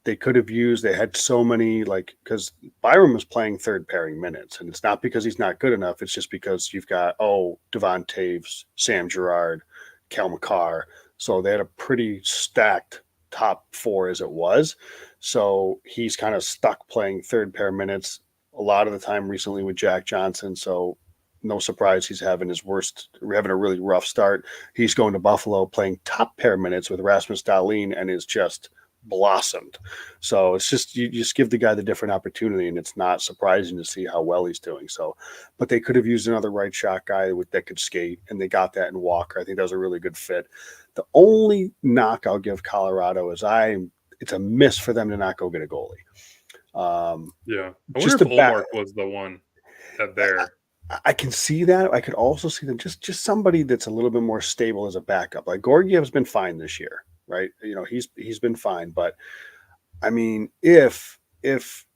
They could have used, they had so many, because Byram was playing third pairing minutes, and it's not because he's not good enough. It's just because you've got, Devon Taves, Sam Girard, Kel McCarr. So they had a pretty stacked top four as it was. So he's kind of stuck playing third pair minutes a lot of the time recently with Jack Johnson. So no surprise he's having a really rough start. He's going to Buffalo playing top pair minutes with Rasmus Dahlin and is just blossomed. So it's just, you just give the guy the different opportunity, and it's not surprising to see how well he's doing. So, but they could have used another right shot guy that could skate, and they got that in Walker. I think that was a really good fit. The only knock I'll give Colorado is it's a miss for them to not go get a goalie. Yeah, I wonder if Olmark was the one there. I can see that. I could also see them just somebody that's a little bit more stable as a backup. Like Gorgiev's been fine this year, right? He's been fine, but I mean, if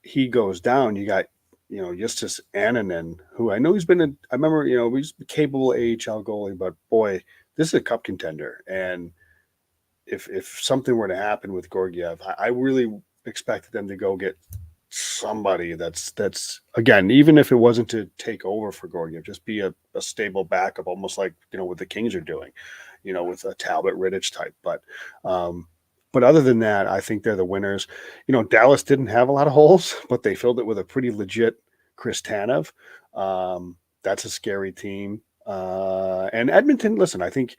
he goes down, you got Justus Annunen, who I know he's capable AHL goalie, but boy, this is a cup contender, and if something were to happen with Gorgiev, I really expected them to go get somebody that's again, even if it wasn't to take over for Gorgiev, just be a stable backup, almost like what the Kings are doing, with a Talbot Rittich type. But other than that, I think they're the winners. Dallas didn't have a lot of holes, but they filled it with a pretty legit Chris Tanev. That's a scary team. And Edmonton, listen, I think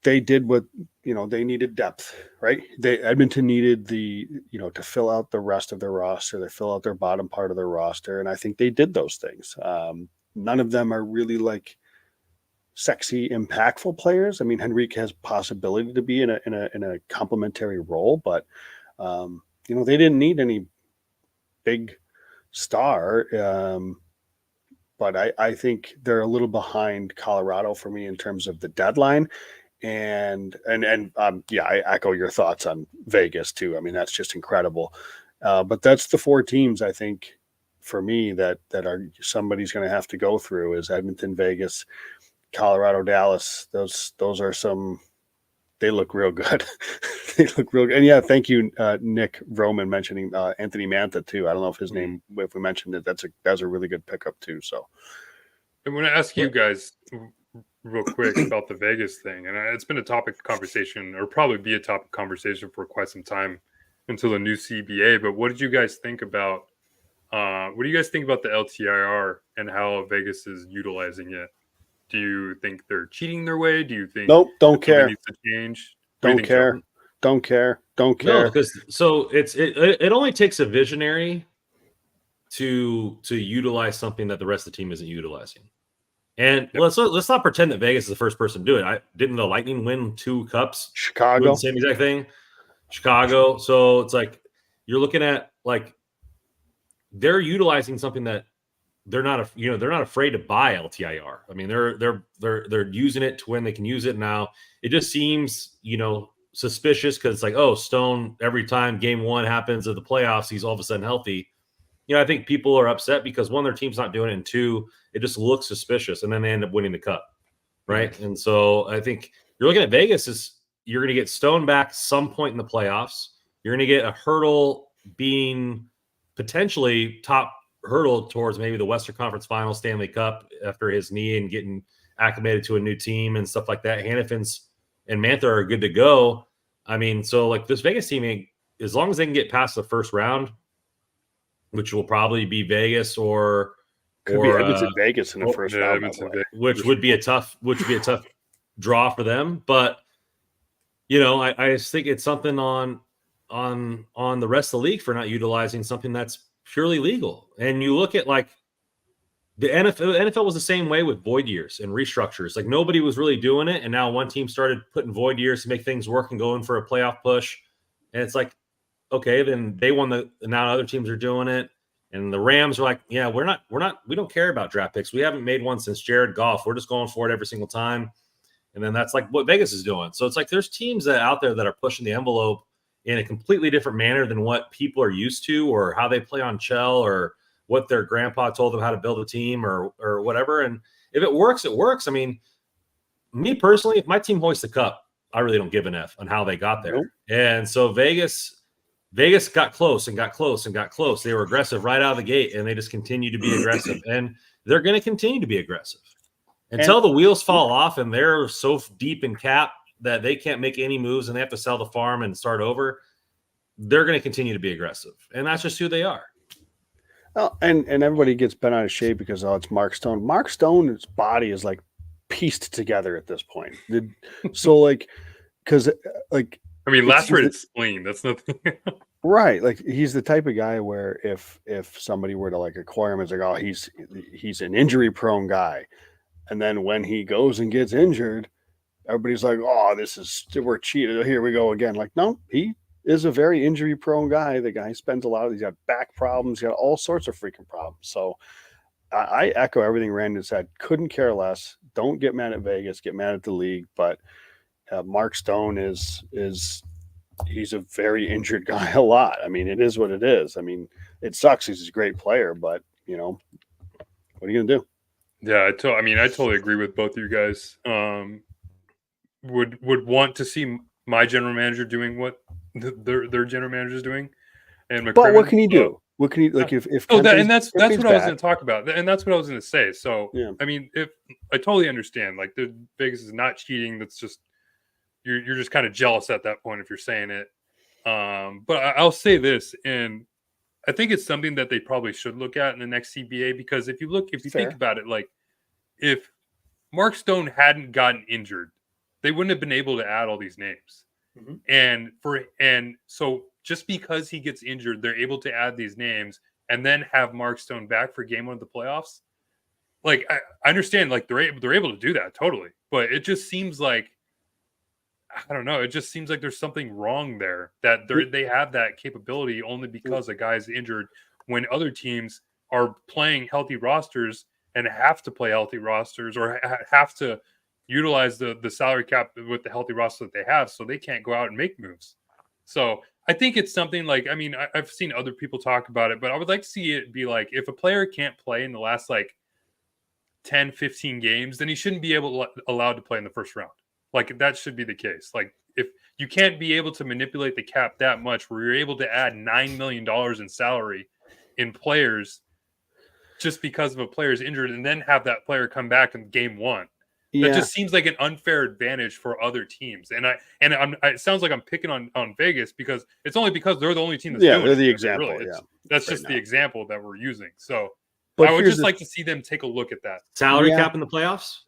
they did what, they needed depth, right? Edmonton needed to fill out the rest of their roster. They fill out their bottom part of their roster. And I think they did those things. None of them are really like sexy, impactful players. I mean, Henrique has possibility to be in a complementary role, but they didn't need any big star. But I think they're a little behind Colorado for me in terms of the deadline. And I echo your thoughts on Vegas too. I mean, that's just incredible. But that's the 4 teams I think for me that are somebody's going to have to go through is Edmonton, Vegas, Colorado, Dallas. Those are some. They look real good. They look real good. And yeah, thank you, Nick Roman, mentioning Anthony Mantha too. I don't know if his name, if we mentioned it, that's a really good pickup too. So I'm going to ask you guys real quick about the Vegas thing, and it's been a topic of conversation, or probably be a topic of conversation for quite some time until the new CBA. But what did you guys think about? What do you guys think about the LTIR and how Vegas is utilizing it? Do you think they're cheating their way? Do you think nope? Don't care. Needs to change. Don't care. Joe? Don't care. Don't care. No, because it only takes a visionary to utilize something that the rest of the team isn't utilizing. And let's not pretend that Vegas is the first person to do it. Didn't the Lightning win 2 cups? Chicago, doing the same exact thing. Chicago. So it's like you're looking at like they're utilizing something that they're not afraid to buy LTIR. I mean, they're using it to when they can use it now. It just seems suspicious because it's like, oh, Stone every time game 1 happens of the playoffs, he's all of a sudden healthy. I think people are upset because 1, their team's not doing it, and 2, it just looks suspicious, and then they end up winning the cup, right? Mm-hmm. And so I think you're looking at Vegas is you're going to get Stone back some point in the playoffs. You're going to get a Hurdle being potentially top hurdle towards maybe the Western Conference Final Stanley Cup after his knee and getting acclimated to a new team and stuff like that. Hannafins and Mantha are good to go. I mean, so like this Vegas team, as long as they can get past the first round, which will probably be Vegas or be Edmonton, Vegas in the first round, which would be a tough draw for them. But I just think it's something on the rest of the league for not utilizing something that's purely legal. And you look at like the NFL was the same way with void years and restructures. Like nobody was really doing it, and now one team started putting void years to make things work and going for a playoff push. And it's like, okay, then they won now other teams are doing it. And the Rams are like, yeah, we don't care about draft picks. We haven't made one since Jared Goff. We're just going for it every single time. And then that's like what Vegas is doing. So it's like there's teams out there that are pushing the envelope in a completely different manner than what people are used to, or how they play on Chell, or what their grandpa told them how to build a team, or whatever. And if it works, it works. I mean, me personally, if my team hoists the cup, I really don't give an F on how they got there. Nope. And so Vegas got close and got close and got close. They were aggressive right out of the gate, and they just continue to be aggressive. And they're going to continue to be aggressive until the wheels fall off and they're so deep in cap that they can't make any moves and they have to sell the farm and start over. They're going to continue to be aggressive. And that's just who they are. Well, and everybody gets bent out of shape because, it's Mark Stone. Mark Stone's body is like pieced together at this point. So like, because like, I mean, lacerated spleen. That's nothing. Right. Like he's the type of guy where if somebody were to like acquire him, it's like, oh, he's an injury prone guy. And then when he goes and gets injured, everybody's like, oh, we're cheated. Here we go again. Like, no, he is a very injury prone guy. The guy spends he's got back problems. He's got all sorts of freaking problems. So I echo everything Randon said. Couldn't care less. Don't get mad at Vegas. Get mad at the league. But Mark Stone he's a very injured guy a lot. I mean, it is what it is. I mean, it sucks. He's a great player, but what are you going to do? Yeah, I totally agree with both of you guys. Would want to see my general manager doing what their general manager is doing, and but what can he do? What can he like if? That's what I was going to talk about, and that's what I was going to say. So, yeah. I mean, if I totally understand, like the Vegas is not cheating. That's just you're just kind of jealous at that point if you're saying it. But I'll say this, and I think it's something that they probably should look at in the next CBA, because if you think about it, like if Mark Stone hadn't gotten injured, they wouldn't have been able to add all these names. And so just because he gets injured, they're able to add these names and then have Mark Stone back for game 1 of the playoffs. Like, I understand, like, they're able to do that totally, but it just seems like, I don't know, it just seems like there's something wrong there, that they have that capability only because a guy's injured, when other teams are playing healthy rosters and have to play healthy rosters, or have to utilize the salary cap with the healthy roster that they have, so they can't go out and make moves. So I think it's something like, I mean, I've seen other people talk about it, but I would like to see it be like, if a player can't play in the last like 10, 15 games, then he shouldn't be allowed to play in the first round. Like, that should be the case. Like, if you can't be able to manipulate the cap that much, where you're able to add $9 million in salary in players just because of a player's injured, and then have that player come back in game 1. That just seems like an unfair advantage for other teams. And it sounds like I'm picking on Vegas, because it's only because they're the only team that's doing they're the it. example. Really, that's just the example that we're using. So But I would just like to see them take a look at that. Salary cap in the playoffs?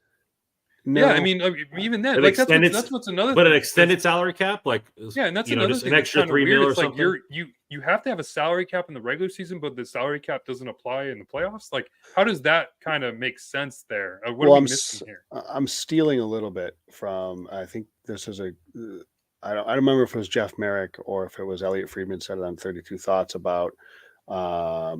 No. Yeah, I mean, even then, like, that's what's another. But thing. an extended salary cap, like, yeah, and that's another just thing. an extra $3 million or it's like something. you have to have a salary cap in the regular season, but the salary cap doesn't apply in the playoffs. Like, how does that kind of make sense there? What are we missing here? I'm stealing a little bit from. I think this is I don't remember if it was Jeff Merrick or if it was Elliot Friedman said it on 32 Thoughts about I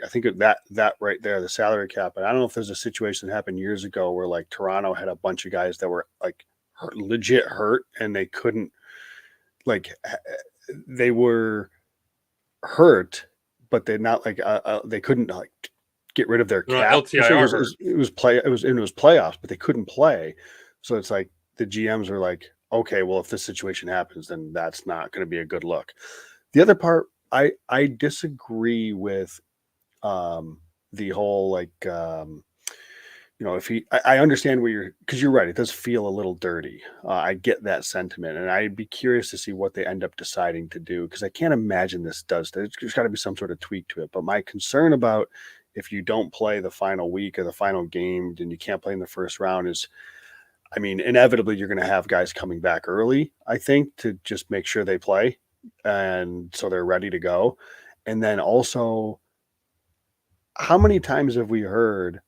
think that right there, the salary cap. And I don't know if there's a situation that happened years ago where like Toronto had a bunch of guys that were like legit hurt, and they couldn't, like, they were hurt, but they're not like they couldn't like get rid of their cap. LTIR it was playoffs, but they couldn't play. So it's like the GMs are like, okay, well, if this situation happens, then that's not going to be a good look. The other part, I disagree with the whole, like, if I understand because you're right, it does feel a little dirty. I get that sentiment, and I'd be curious to see what they end up deciding to do, because I can't imagine there's got to be some sort of tweak to it. But my concern about, if you don't play the final week or the final game, then you can't play in the first round, is, I mean, inevitably you're going to have guys coming back early, I think, to just make sure they play, and so they're ready to go. And then also, how many times have we heard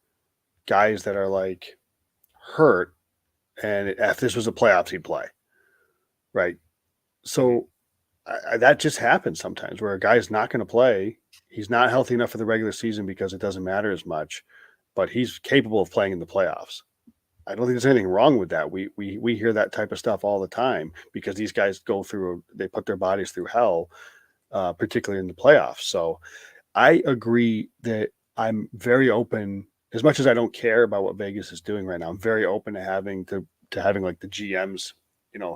guys that are like hurt, and if this was a playoffs, he'd play, right? So that just happens sometimes, where a guy's not going to play. He's not healthy enough for the regular season because it doesn't matter as much, but he's capable of playing in the playoffs. I don't think there's anything wrong with that. We hear that type of stuff all the time, because these guys they put their bodies through hell, particularly in the playoffs. So I agree that I'm very open, as much as I don't care about what Vegas is doing right now. I'm very open to having like the GMs,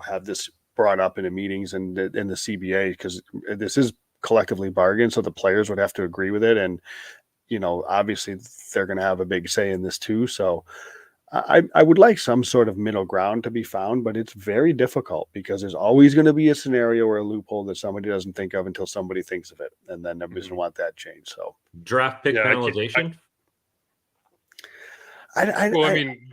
have this brought up in the meetings and in the CBA, because this is collectively bargained. So the players would have to agree with it. And, obviously they're going to have a big say in this too. So I would like some sort of middle ground to be found, but it's very difficult, because there's always going to be a scenario or a loophole that somebody doesn't think of until somebody thinks of it. And then nobody's going to want that changed. So draft pick penalization. I mean,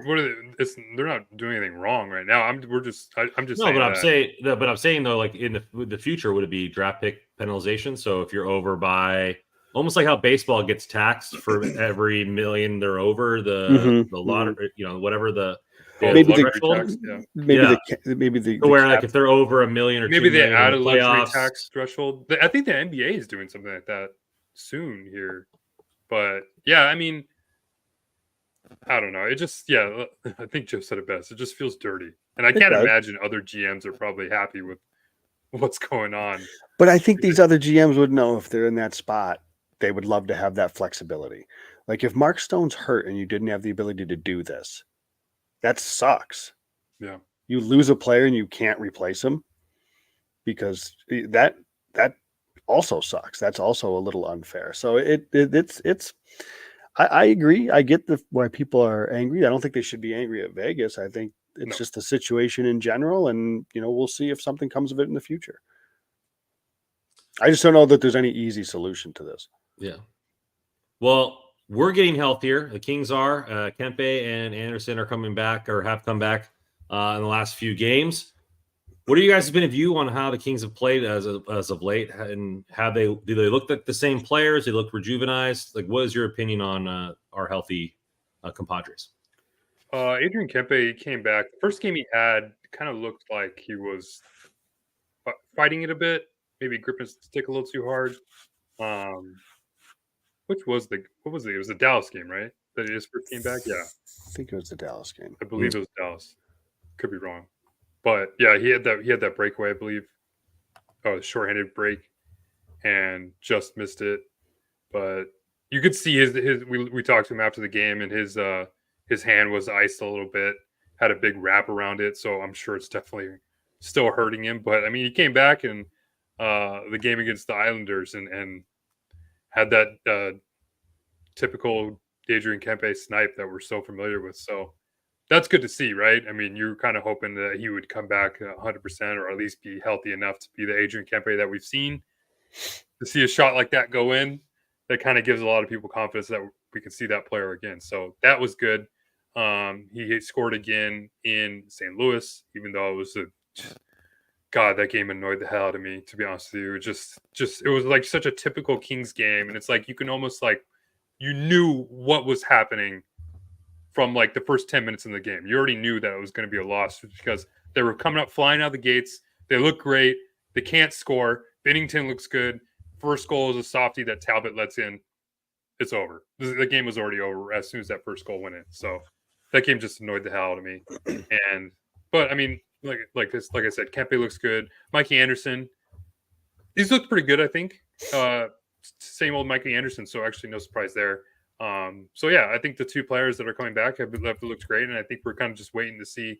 they're not doing anything wrong right now. I'm just saying. But I'm saying though, like, in the future, would it be draft pick penalization? So if you're over by, almost like how baseball gets taxed for every million they're over the lottery, whatever maybe the tax, maybe the where like if they're over $1 million or maybe $2 they million add in a the luxury playoffs. tax threshold. I think the NBA is doing something like that soon here. But yeah, I mean, I don't know. It just, I think Joe said it best. It just feels dirty. And I can't imagine other GMs are probably happy with what's going on. But I think these other GMs would know, if they're in that spot, they would love to have that flexibility. Like, if Mark Stone's hurt and you didn't have the ability to do this, that sucks. Yeah. You lose a player and you can't replace him, because that also sucks. That's also a little unfair. So it's I agree. I get why people are angry. I don't think they should be angry at Vegas. I think it's just the situation in general, and we'll see if something comes of it in the future. I just don't know that there's any easy solution to this. Yeah. Well, we're getting healthier. The Kings are. Kempe and Anderson are coming back or have come back in the last few games. What are you guys' been a view on how the Kings have played as of late, and do they look like the same players? They look rejuvenized. Like, what is your opinion on our healthy compadres? Adrian Kempe came back. The first game he had kind of looked like he was fighting it a bit, maybe gripping his stick a little too hard. What was it? It was the Dallas game, right? That he just first came back. Yeah, I think it was the Dallas game. I believe it was Dallas. Could be wrong, but yeah, he had that breakaway, I believe. Oh, a shorthanded break, and just missed it. But you could see his. We talked to him after the game, and his hand was iced a little bit. Had a big wrap around it, so I'm sure it's definitely still hurting him. But I mean, he came back in the game against the Islanders and had that typical Adrian Kempe snipe that we're so familiar with. So that's good to see, right? I mean, you're kind of hoping that he would come back 100% or at least be healthy enough to be the Adrian Kempe that we've seen. To see a shot like that go in, that kind of gives a lot of people confidence that we can see that player again. So that was good. He scored again in St. Louis, even though it was God, that game annoyed the hell out of me, to be honest with you. It was like such a typical Kings game. And it's like, you can almost like, you knew what was happening from like the first 10 minutes in the game. You already knew that it was going to be a loss because they were coming up flying out of the gates. They look great. They can't score. Bennington looks good. First goal is a softie that Talbot lets in. It's over. The game was already over as soon as that first goal went in. So that game just annoyed the hell out of me. But I mean, like I said, Kempe looks good. Mikey Anderson, he's looked pretty good, I think. Same old Mikey Anderson, so actually no surprise there. So yeah, I think the two players that are coming back have looked great, and I think we're kind of just waiting to see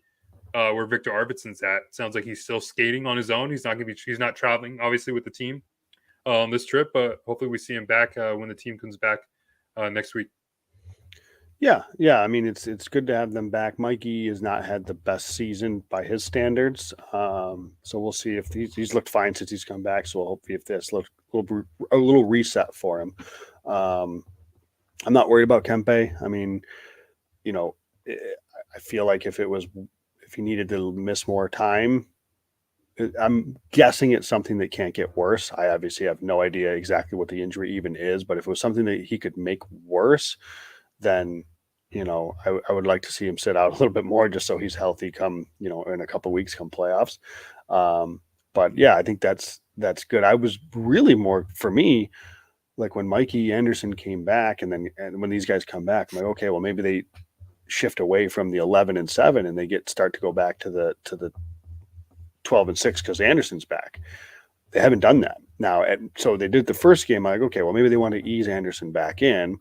where Victor Arvidsson's at. Sounds like he's still skating on his own. He's not traveling, obviously, with the team on this trip, but hopefully we see him back when the team comes back next week. Yeah. I mean, it's good to have them back. Mikey has not had the best season by his standards, so we'll see if he's looked fine since he's come back. So hopefully, if this looks a little reset for him. I'm not worried about Kempe. I mean, I feel like if he needed to miss more time, I'm guessing it's something that can't get worse. I obviously have no idea exactly what the injury even is, but if it was something that he could make worse, then I would like to see him sit out a little bit more just so he's healthy come in a couple of weeks come playoffs. But yeah, I think that's good. I was really more for me like when Mikey Anderson came back and when these guys come back, I'm like, okay, well maybe they shift away from the 11-7 and they start to go back to the 12-6 because Anderson's back. They haven't done that now. So they did the first game. I'm like, okay, well maybe they want to ease Anderson back in.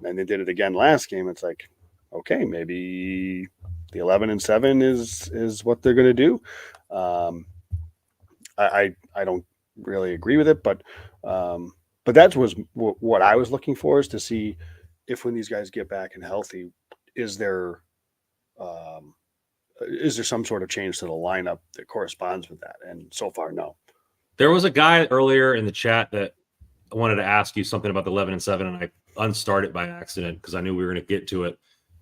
And they did it again last game. It's like, okay, maybe the 11-7 is what they're going to do. I don't really agree with it, but that was what I was looking for, is to see if when these guys get back and healthy, is there some sort of change to the lineup that corresponds with that? And so far, no. There was a guy earlier in the chat that I wanted to ask you something about the 11-7, and I unstarted by accident because I knew we were going to get to it.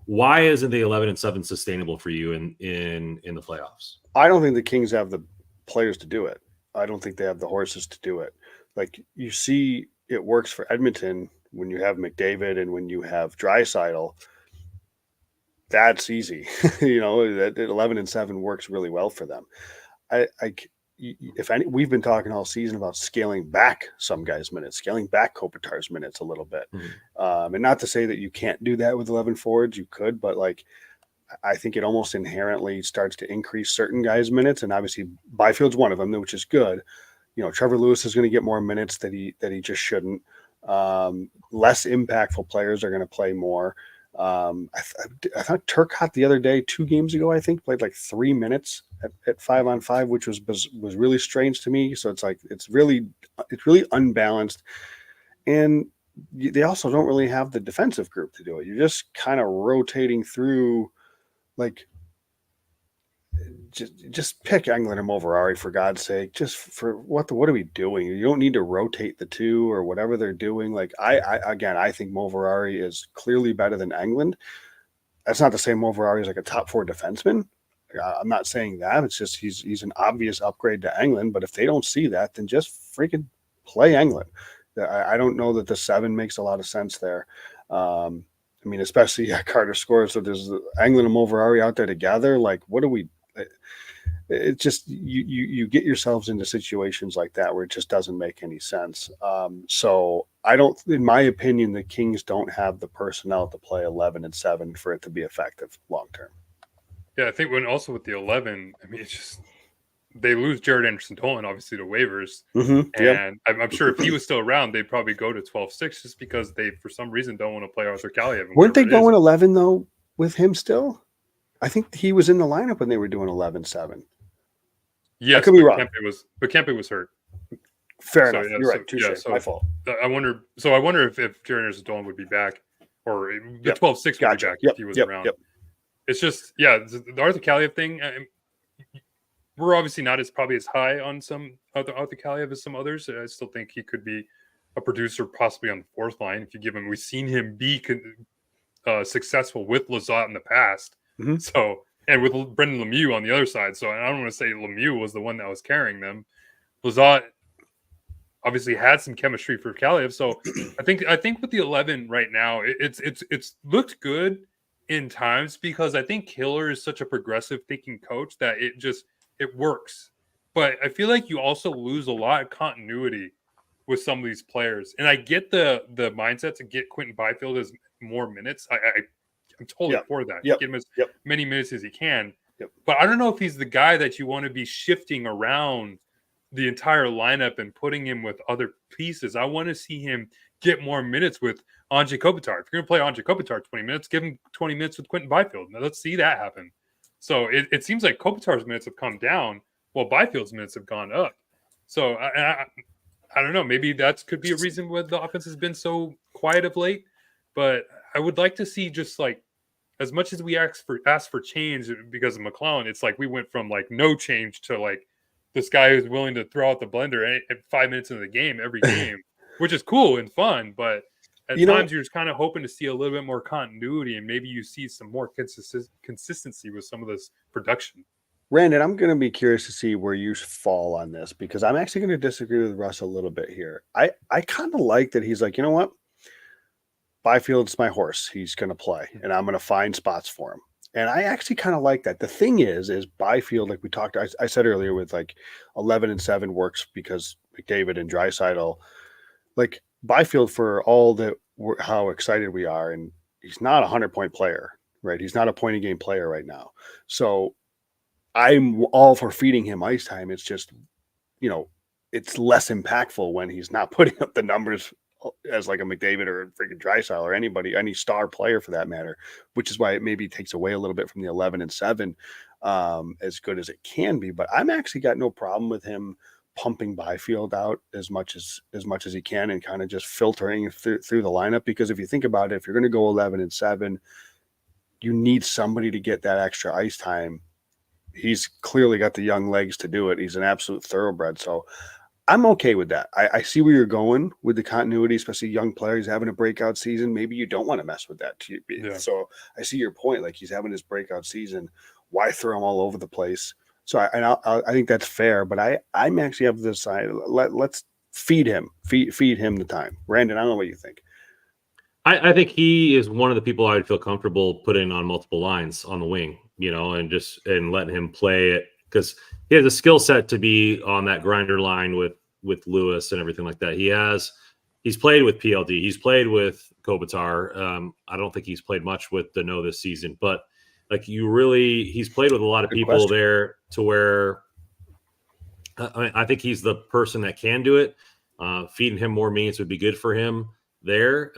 Why isn't the 11-7 sustainable for you in the playoffs? I don't think the Kings have the players to do it. I don't think they have the horses to do it. Like, you see, it works for Edmonton when you have McDavid and when you have Draisaitl. That's easy. That 11-7 works really well for them. We've been talking all season about scaling back some guys' minutes, scaling back Kopitar's minutes a little bit. Mm-hmm. And not to say that you can't do that with 11 forwards, you could, but I think it almost inherently starts to increase certain guys' minutes. And obviously Byfield's one of them, which is good. Trevor Lewis is going to get more minutes that he just shouldn't. Less impactful players are going to play more. I thought Turcotte the other day, 2 games ago, I think, played like 3 minutes at 5-on-5, which was really strange to me. So it's really unbalanced, and they also don't really have the defensive group to do it. You're just kind of rotating through, like, just pick Englund or Moverari for God's sake. Just for what are we doing? You don't need to rotate the two or whatever they're doing. Like I think Moverari is clearly better than Englund. That's not to say Moverari is like a top 4 defenseman. I'm not saying that. It's just he's an obvious upgrade to Englund. But if they don't see that, then just freaking play Englund. I don't know that the 7 makes a lot of sense there. I mean, especially Carter scores. So there's Englund and Moverari out there together. Like, what do we? It just you get yourselves into situations like that where it just doesn't make any sense. So I don't, in my opinion, the Kings don't have the personnel to play 11 and 7 for it to be effective long term. Yeah, I think also with the 11, I mean, it's just they lose Jared Anderson-Tolan obviously to waivers, and I'm sure if he was still around, they'd probably go to 12-6 just because they for some reason don't want to play Arthur Kaliev. Weren't they going 11 though with him still? I think he was in the lineup when they were doing 11-7. Yes, I could be wrong. Kempe was hurt. Fair enough. You're right. Touche. My fault. I wonder if Jared Anderson-Tolan would be back, or the 12-6 would be back if he was around. It's just the Arthur Kaliev thing. We're obviously not probably as high on some Arthur Kaliev as some others. I still think he could be a producer, possibly on the 4th line if you give him. We've seen him be successful with Lizotte in the past. So, and with Brendan Lemieux on the other side. So I don't want to say Lemieux was the one that was carrying them. Lizotte obviously had some chemistry for Kaliev. So I think with the 11 right now, it's looked good in times because I think Hiller is such a progressive thinking coach that it works. But I feel like you also lose a lot of continuity with some of these players. And I get the mindset to get Quentin Byfield as more minutes. I'm totally for that. Get him as many minutes as he can. But I don't know if he's the guy that you want to be shifting around the entire lineup and putting him with other pieces. I want to see him get more minutes with Anze Kopitar. If you're going to play Anze Kopitar 20 minutes, give him 20 minutes with Quentin Byfield. Now let's see that happen. So it seems like Kopitar's minutes have come down while Byfield's minutes have gone up. So I don't know. Maybe that could be a reason why the offense has been so quiet of late. But I would like to see just like as much as we ask for change because of McLellan, it's like we went from like no change to like this guy who's willing to throw out the blender at 5 minutes into the game every game, which is cool and fun. But at times you're just kind of hoping to see a little bit more continuity and maybe you see some more consistency with some of this production. Brandon, I'm going to be curious to see where you fall on this because I'm actually going to disagree with Russ a little bit here. I kind of like that he's like, you know what? Byfield's my horse. He's going to play, and I'm going to find spots for him. And I actually kind of like that. The thing is Byfield, like we talked, I said earlier with like 11 and 7 works because McDavid and Draisaitl, like Byfield for all that, how excited we are. And he's not a 100-point player, right? He's not a point a game player right now. So I'm all for feeding him ice time. It's just, it's less impactful when he's not putting up the numbers as like a McDavid or a freaking Draisaitl or anybody, any star player for that matter, which is why it maybe takes away a little bit from the 11 and 7 as good as it can be. But I'm actually got no problem with him pumping Byfield out as much as he can and kind of just filtering through the lineup. Because if you think about it, if you're going to go 11 and 7, you need somebody to get that extra ice time. He's clearly got the young legs to do it. He's an absolute thoroughbred. So I'm okay with that. I see where you're going with the continuity, especially young players having a breakout season. Maybe you don't want to mess with that. So I see your point. Like he's having his breakout season. Why throw him all over the place? So I think that's fair. But I'm actually have this side. Let's feed him the time. Brandon, I don't know what you think. I think he is one of the people I would feel comfortable putting on multiple lines on the wing, and letting him play it because he has a skill set to be on that grinder line with Lewis and everything like that. He's played with PLD. He's played with Kopitar. I don't think he's played much with Danault this season, but like he's played with a lot of people there to where I think he's the person that can do it. Feeding him more minutes would be good for him there.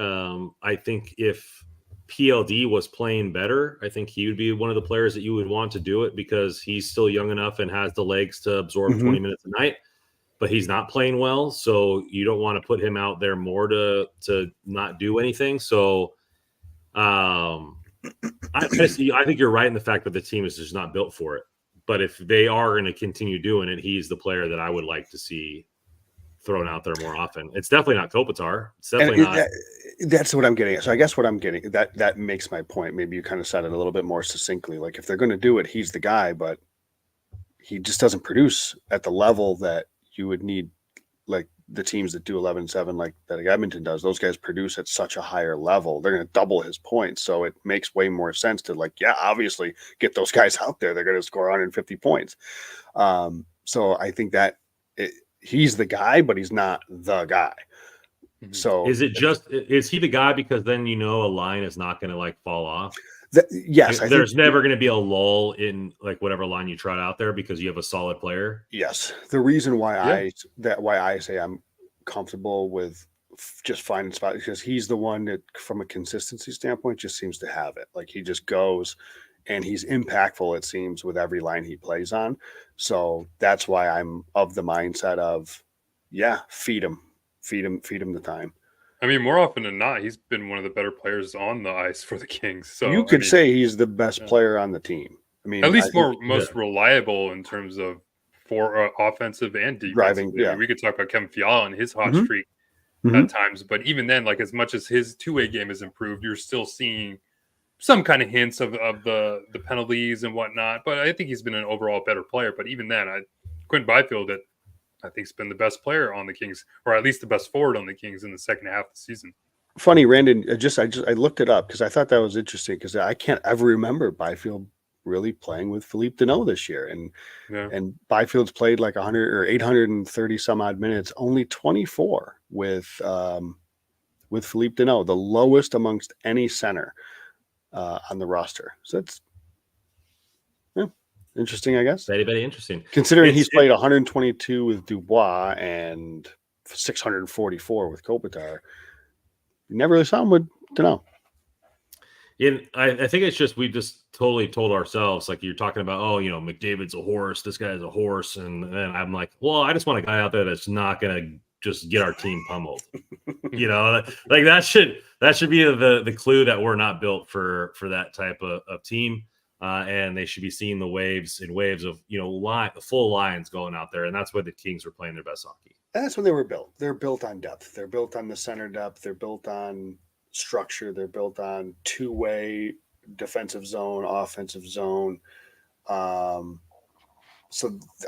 I think if PLD was playing better, I think he would be one of the players that you would want to do it because he's still young enough and has the legs to absorb 20 minutes a night, but he's not playing well. So you don't want to put him out there more to not do anything. So I think you're right in the fact that the team is just not built for it. But if they are going to continue doing it, he's the player that I would like to see thrown out there more often. It's definitely not Kopitar. It's definitely not. That's what I'm getting at. So I guess what I'm getting that makes my point. Maybe you kind of said it a little bit more succinctly. Like if they're going to do it, he's the guy, but he just doesn't produce at the level that you would need. Like the teams that do 11-7, like that Edmonton does, those guys produce at such a higher level. They're going to double his points. So it makes way more sense to obviously get those guys out there. They're going to score 150 points. So I think that he's the guy, but he's not the guy. So is he the guy because then a line is not going to fall off? Yes, there's never going to be a lull in whatever line you trot out there because you have a solid player. Yes, the reason why I say I'm comfortable with just finding spots because he's the one that, from a consistency standpoint, just seems to have it. Like he just goes, and he's impactful. It seems with every line he plays on. So that's why I'm of the mindset of, feed him the time. I mean, more often than not, he's been one of the better players on the ice for the Kings. So you could say he's the best player on the team. I mean, at least most reliable in terms of for offensive and defensive. Driving, I mean, we could talk about Kevin Fiala and his hot streak at times, but even then, as much as his two-way game has improved, you're still seeing some kind of hints of the penalties and whatnot. But I think he's been an overall better player. But even then, Quentin Byfield, I think he's been the best player on the Kings, or at least the best forward on the Kings in the second half of the season. Funny, Randon, I looked it up because I thought that was interesting because I can't ever remember Byfield really playing with Philippe Deneau this year. And Byfield's played 100 or 830 some odd minutes, only 24 with Philippe Deneau, the lowest amongst any center on the roster. So that's interesting, I guess. Very interesting. Considering he's played 122 with Dubois and 644 with Kopitar. You never really saw him with Deneau. I think it's just we just totally told ourselves, you're talking about, McDavid's a horse, this guy's a horse, and then I'm like, well, I just want a guy out there that's not going to just get our team pummeled. That should be the clue that we're not built for that type of team. And they should be seeing the waves of, the full lines going out there. And that's where the Kings were playing their best hockey. That's when they were built. They're built on depth. They're built on the center depth. They're built on structure. They're built on two-way defensive zone, offensive zone. So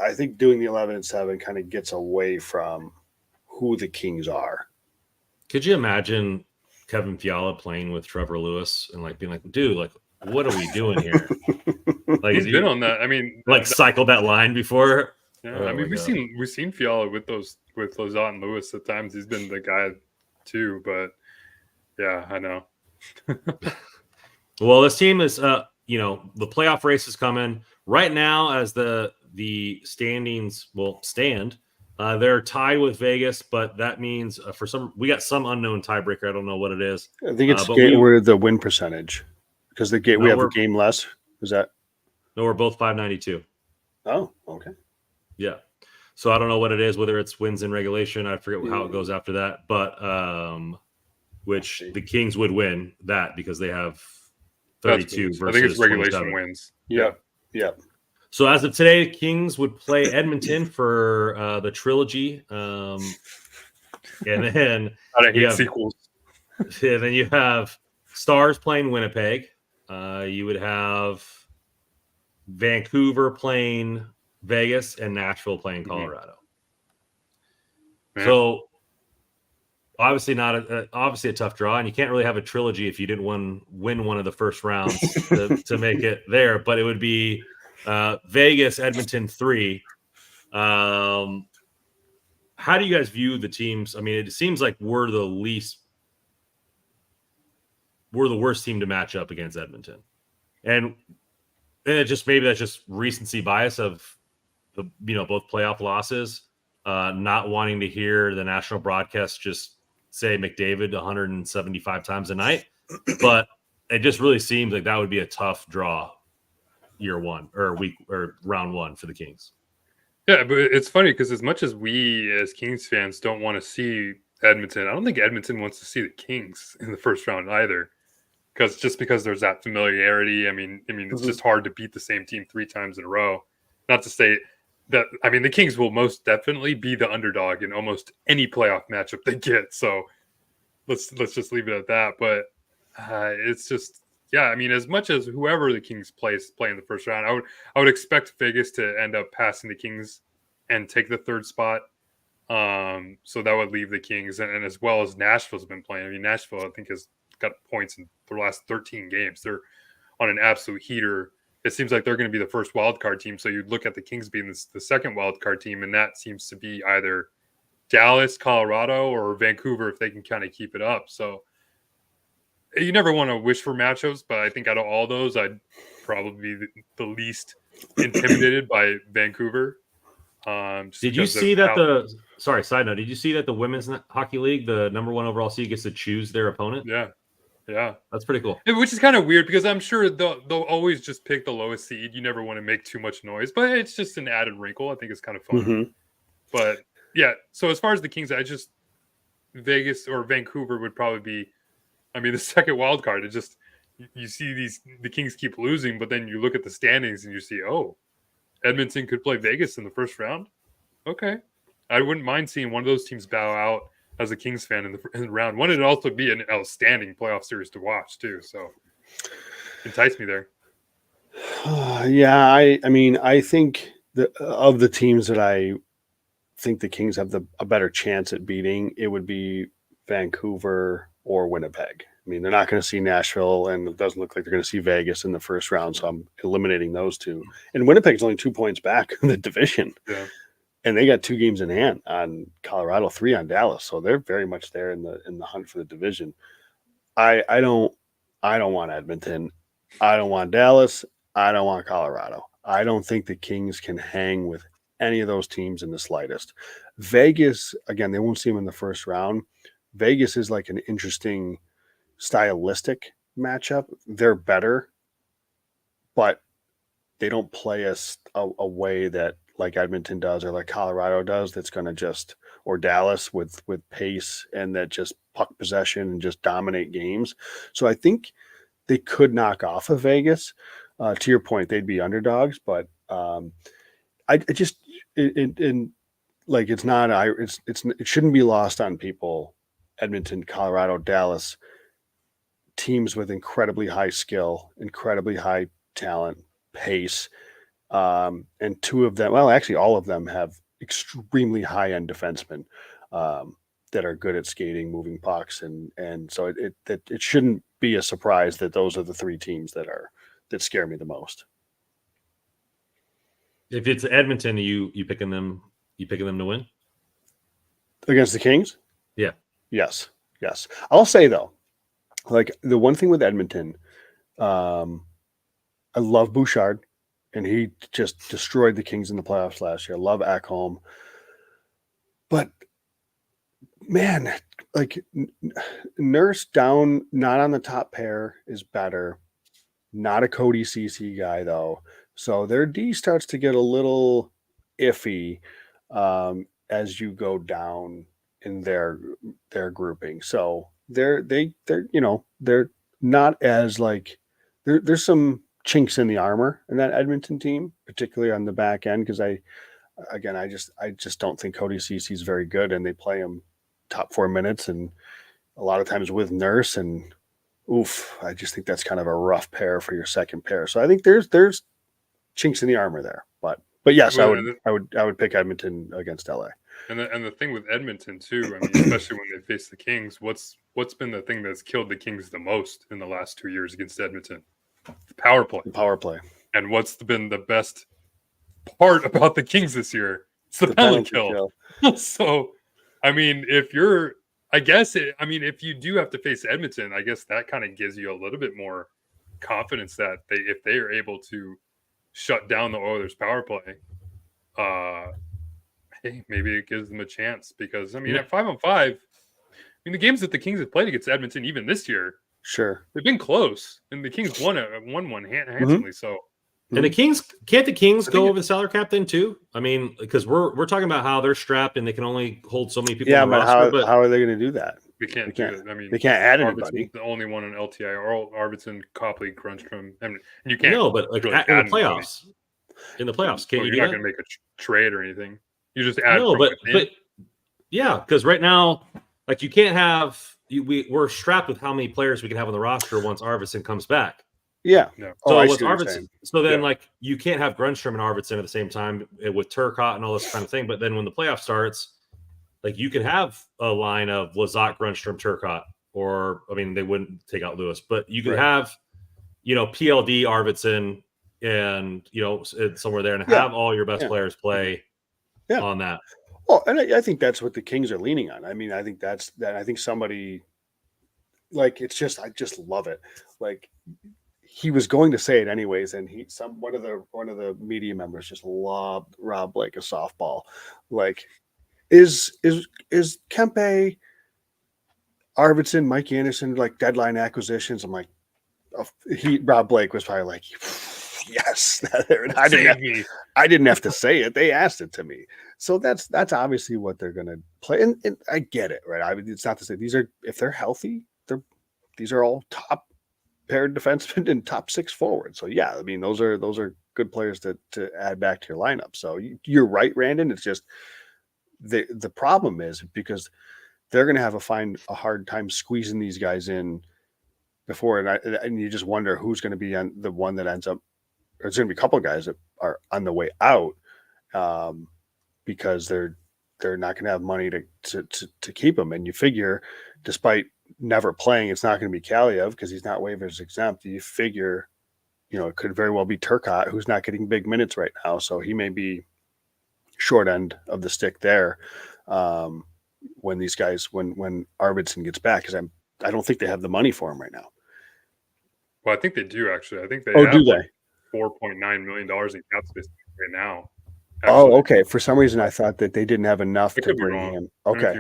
I think doing the 11-7 kind of gets away from who the Kings are. Could you imagine Kevin Fiala playing with Trevor Lewis and being dude, what are we doing here? He's been on that. I mean, cycled that line before. Yeah, I mean, we've seen Fiala with Lizotte and Lewis at times. He's been the guy too, but yeah, I know. Well, this team is, the playoff race is coming right now as the standings will stand. They're tied with Vegas, but that means we got some unknown tiebreaker. I don't know what it is. I think it's we're the win percentage. Because we have a game less. Is that? No, we're both 592. Oh, okay. Yeah. So I don't know what it is, whether it's wins in regulation. I forget how it goes after that. But which the Kings would win that because they have 32 versus I think it's regulation 27. wins. Yeah. So as of today, Kings would play Edmonton for the trilogy. And then I hate sequels. And then you have Stars playing Winnipeg. You would have Vancouver playing Vegas and Nashville playing Colorado. Mm-hmm. So obviously obviously a tough draw, and you can't really have a trilogy if you didn't win one of the first rounds to make it there. But it would be Vegas, Edmonton 3. How do you guys view the teams? I mean, it seems like we're the worst team to match up against Edmonton. And it just, maybe that's just recency bias of the, both playoff losses, not wanting to hear the national broadcast just say McDavid 175 times a night. But it just really seems like that would be a tough draw year one or round one for the Kings. Yeah, but it's funny because as much as we as Kings fans don't want to see Edmonton, I don't think Edmonton wants to see the Kings in the first round either. Because there's that familiarity. I mean, it's just hard to beat the same team 3 times in a row. not to say that, I mean, the Kings will most definitely be the underdog in almost any playoff matchup they get. So let's just leave it at that. But it's just, yeah, I mean, as much as whoever the Kings play in the first round, I would expect Vegas to end up passing the Kings and take the third spot. So that would leave the Kings, and as well as Nashville's been playing. I mean, Nashville, I think, has got points in the last 13 games. They're on an absolute heater. It seems like they're going to be the first wild card team. So you'd look at the Kings being the second wild card team, and that seems to be either Dallas, Colorado, or Vancouver if they can kind of keep it up. So you never want to wish for matchups, but I think out of all those, I'd probably be the least intimidated by Vancouver. Did you see that side note, did you see that the Women's Hockey League, the number 1 overall seed, gets to choose their opponent? Yeah. That's pretty cool. Which is kind of weird because I'm sure they'll always just pick the lowest seed. You never want to make too much noise, but it's just an added wrinkle. I think it's kind of fun. Mm-hmm. But yeah, so as far as the Kings, Vegas or Vancouver would probably be, I mean, the second wild card. It just, you see the Kings keep losing, but then you look at the standings and you see, oh, Edmonton could play Vegas in the first round. Okay. I wouldn't mind seeing one of those teams bow out as a Kings fan in round one. It'd also be an outstanding playoff series to watch too. So entice me there. Yeah. I mean, I think of the teams that I think the Kings have a better chance at beating, it would be Vancouver or Winnipeg. I mean, they're not going to see Nashville, and it doesn't look like they're going to see Vegas in the first round. So I'm eliminating those two. And Winnipeg's only 2 points back in the division. Yeah. And they got 2 games in hand on Colorado, 3 on Dallas. So they're very much there in the hunt for the division. I don't want Edmonton. I don't want Dallas. I don't want Colorado. I don't think the Kings can hang with any of those teams in the slightest. Vegas, again, they won't see them in the first round. Vegas is like an interesting stylistic matchup. They're better, but they don't play a way that like Edmonton does or like Colorado does, that's going to just, or Dallas with pace and that just puck possession and just dominate games. So I think they could knock off of Vegas. To your point, they'd be underdogs, but it shouldn't be lost on people. Edmonton, Colorado, Dallas, teams with incredibly high skill, incredibly high talent, pace. And 2 of them, well, actually all of them have extremely high-end defensemen that are good at skating, moving pucks. And so it shouldn't be a surprise that those are the 3 teams that scare me the most. If it's Edmonton, you picking them to win? Against the Kings? Yeah. Yes. I'll say though, like the one thing with Edmonton, I love Bouchard, and he just destroyed the Kings in the playoffs last year. I love Ekholm. But man, like Nurse down, not on the top pair is better. Not a Cody Ceci guy though. So their D starts to get a little iffy as you go down in their grouping. So they're not as like there's some chinks in the armor in that Edmonton team, particularly on the back end, because I just don't think Cody Ceci's very good, and they play him top 4 minutes and a lot of times with Nurse, and I just think that's kind of a rough pair for your second pair. So I think there's chinks in the armor there, but yes, I would pick Edmonton against LA. And the thing with Edmonton too, I mean, especially when they face the Kings, what's been the thing that's killed the Kings the most in the last 2 years against Edmonton? The power play. And what's been the best part about the Kings this year? It's the penalty kill. So, I mean, if you do have to face Edmonton, I guess that kind of gives you a little bit more confidence that if they are able to shut down the Oilers' power play, hey, maybe it gives them a chance. Because, I mean, at 5-on-5, I mean, the games that the Kings have played against Edmonton, even this year, sure, they've been close, and the Kings won one handsomely. Mm-hmm. So, and the Kings go over the salary cap then too? I mean, because we're talking about how they're strapped and they can only hold so many people. Yeah, but how are they going to do that? They can't do it. I mean, they can't add anybody. The only one on LTI, Arvidsson, Copley, Grunstrom. I mean, you can't. No, but like really in the playoffs. in the playoffs. Can't Well, you you're do not that? going to make a trade or anything. You just add No, from but within. yeah, because right now, like you can't have we're strapped with how many players we can have on the roster once Arvidsson comes back. Yeah. No. Oh, I So with see what you're Arvidsson, saying. so then Yeah. like you can't have Grunstrom and Arvidsson at the same time with Turcotte and all this kind of thing. But then when the playoff starts, like you could have a line of Lazat, Grunstrom, Turcotte, or I mean they wouldn't take out Lewis, but you could Right. have PLD, Arvidsson, and somewhere there, and Yeah. have all your best Yeah. players play Yeah. on that. Oh, and I think that's what the Kings are leaning on. I mean, I think that's that. I think somebody like I just love it. Like he was going to say it anyways, and one of the media members just lobbed Rob Blake a softball. Like, is Kempe, Arvidsson, Mike Anderson like deadline acquisitions? I'm like, Rob Blake was probably like, yes. I didn't have to say it. They asked it to me. So that's obviously what they're going to play. And I get it, right? I mean, it's not to say if they're healthy, these are all top paired defensemen and top 6 forwards. So yeah, I mean, those are good players to add back to your lineup. So you're right, Randon. It's just the problem is because they're going to have a hard time squeezing these guys in before. And you just wonder who's going to be on the one that ends up, or it's going to be a couple of guys that are on the way out because they're not going to have money to keep them. And you figure, despite never playing, it's not going to be Kaliev because he's not waivers exempt. You figure, it could very well be Turcotte, who's not getting big minutes right now, so he may be short end of the stick there when these guys when Arvidsson gets back, because I don't think they have the money for him right now. Well, I think they do actually. I think they Oh, have do they? $4.9 million in cap space right now. Oh, okay. For some reason, I thought that they didn't have enough to bring him. Okay.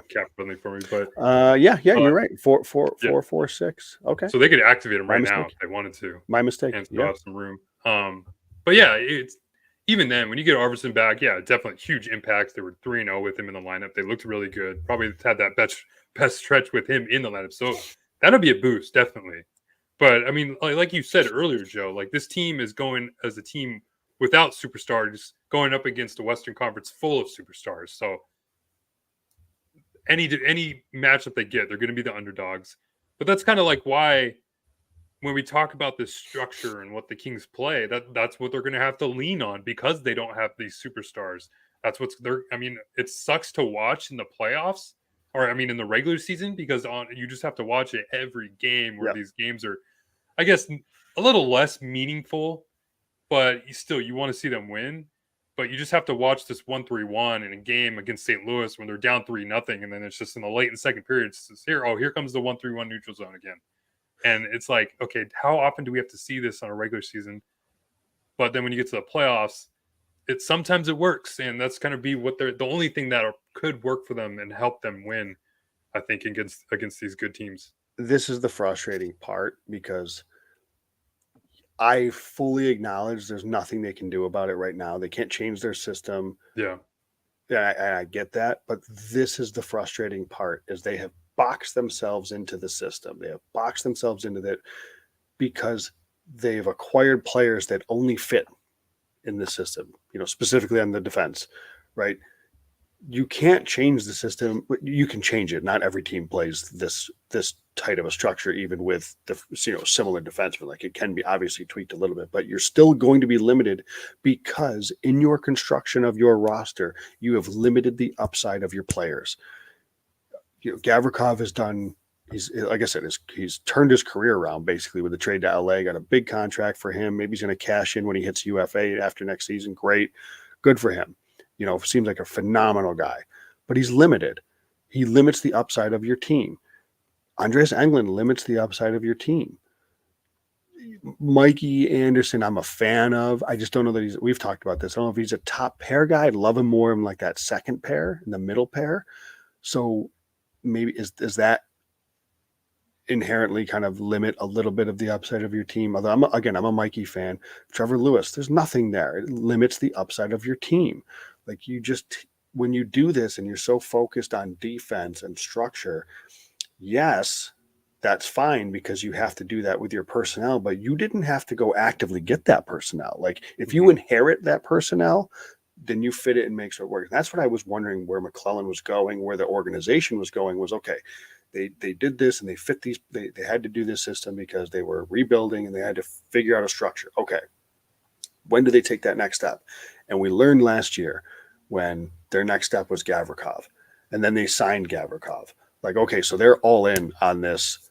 Cap friendly for me, but yeah, you're right. 446. Okay. So they could activate him My right mistake. now if they wanted to. My mistake. And still have some room. But yeah, it's even then when you get Arvidsson back, yeah, definitely huge impacts. They were 3-0 with him in the lineup. They looked really good. Probably had that best stretch with him in the lineup. So that'll be a boost, definitely. But I mean, like you said earlier, Joe, like this team is going as a team without superstars going up against a Western Conference full of superstars. So any matchup they get, they're going to be the underdogs. But that's kind of like why when we talk about this structure and what the Kings play, that's what they're going to have to lean on because they don't have these superstars. That's it sucks to watch in the playoffs or in the regular season because you just have to watch it every game where these games are, I guess, a little less meaningful, but you want to see them win. But you just have to watch this 1-3-1 in a game against St. Louis when they're down 3-0, and then it's just in the late and second period. It's just here comes the 1-3-1 neutral zone again. And it's like, okay, how often do we have to see this on a regular season? But then when you get to the playoffs, sometimes it works, and that's going to be the only thing that could work for them and help them win, I think, against these good teams. This is the frustrating part because I fully acknowledge there's nothing they can do about it right now. They can't change their system. Yeah. And I get that, but this is the frustrating part is they have boxed themselves into the system. They have boxed themselves into that because they've acquired players that only fit in the system, specifically on the defense, right? You can't change the system, but you can change it. Not every team plays this tight of a structure, even with similar defensemen. Like it can be obviously tweaked a little bit, but you're still going to be limited because in your construction of your roster, you have limited the upside of your players. Gavrikov has done. He's like I said, he's turned his career around basically with the trade to LA. Got a big contract for him. Maybe he's going to cash in when he hits UFA after next season. Great, good for him. Seems like a phenomenal guy, but he's limited. He limits the upside of your team. Andreas Englund limits the upside of your team. Mikey Anderson, I'm a fan of. I just don't know that we've talked about this. I don't know if he's a top pair guy. I'd love him more in like that second pair, in the middle pair. So maybe is that inherently kind of limit a little bit of the upside of your team? Although I'm a Mikey fan. Trevor Lewis, there's nothing there. It limits the upside of your team. Like when you do this and you're so focused on defense and structure, yes, that's fine because you have to do that with your personnel, but you didn't have to go actively get that personnel. Like if you inherit that personnel, then you fit it and make sure it works. That's what I was wondering where McClellan was going, where the organization was going was, okay, they did this and they fit these, they had to do this system because they were rebuilding and they had to figure out a structure. Okay. When do they take that next step? And we learned last year when their next step was Gavrikov, and then they signed Gavrikov. Like, okay, so they're all in on this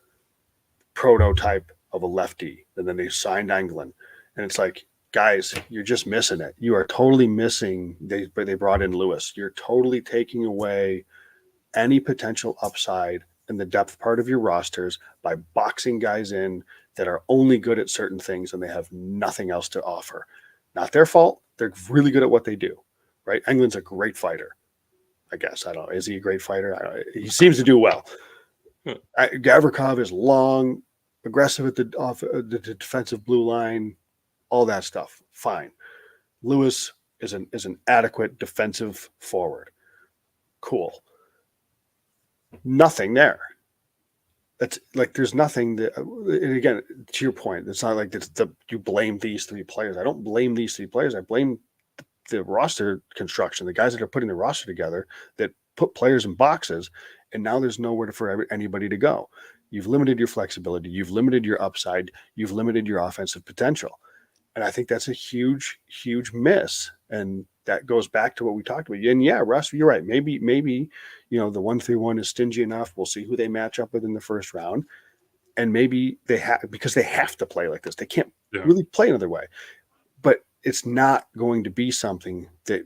prototype of a lefty, and then they signed Englund, and it's like, guys, you're just missing it. You are totally missing. They brought in Lewis. You're totally taking away any potential upside in the depth part of your rosters by boxing guys in that are only good at certain things and they have nothing else to offer. Not their fault. They're really good at what they do, right? Englund's a great fighter, I guess. I don't know. Is he a great fighter? He seems to do well. Gavrikov is long, aggressive at the defensive blue line, all that stuff. Fine. Lewis is an adequate defensive forward. Cool. Nothing there. That's like there's nothing that, and again, to your point, it's not like you blame these three players. I don't blame these three players. I blame the roster construction, the guys that are putting the roster together that put players in boxes, and now there's nowhere for anybody to go. You've limited your flexibility. You've limited your upside. You've limited your offensive potential. And I think that's a huge, huge miss. And that goes back to what we talked about. And yeah, Russ, you're right. Maybe, the 1-3-1 is stingy enough. We'll see who they match up with in the first round. And maybe because they have to play like this. They can't really play another way. But it's not going to be something that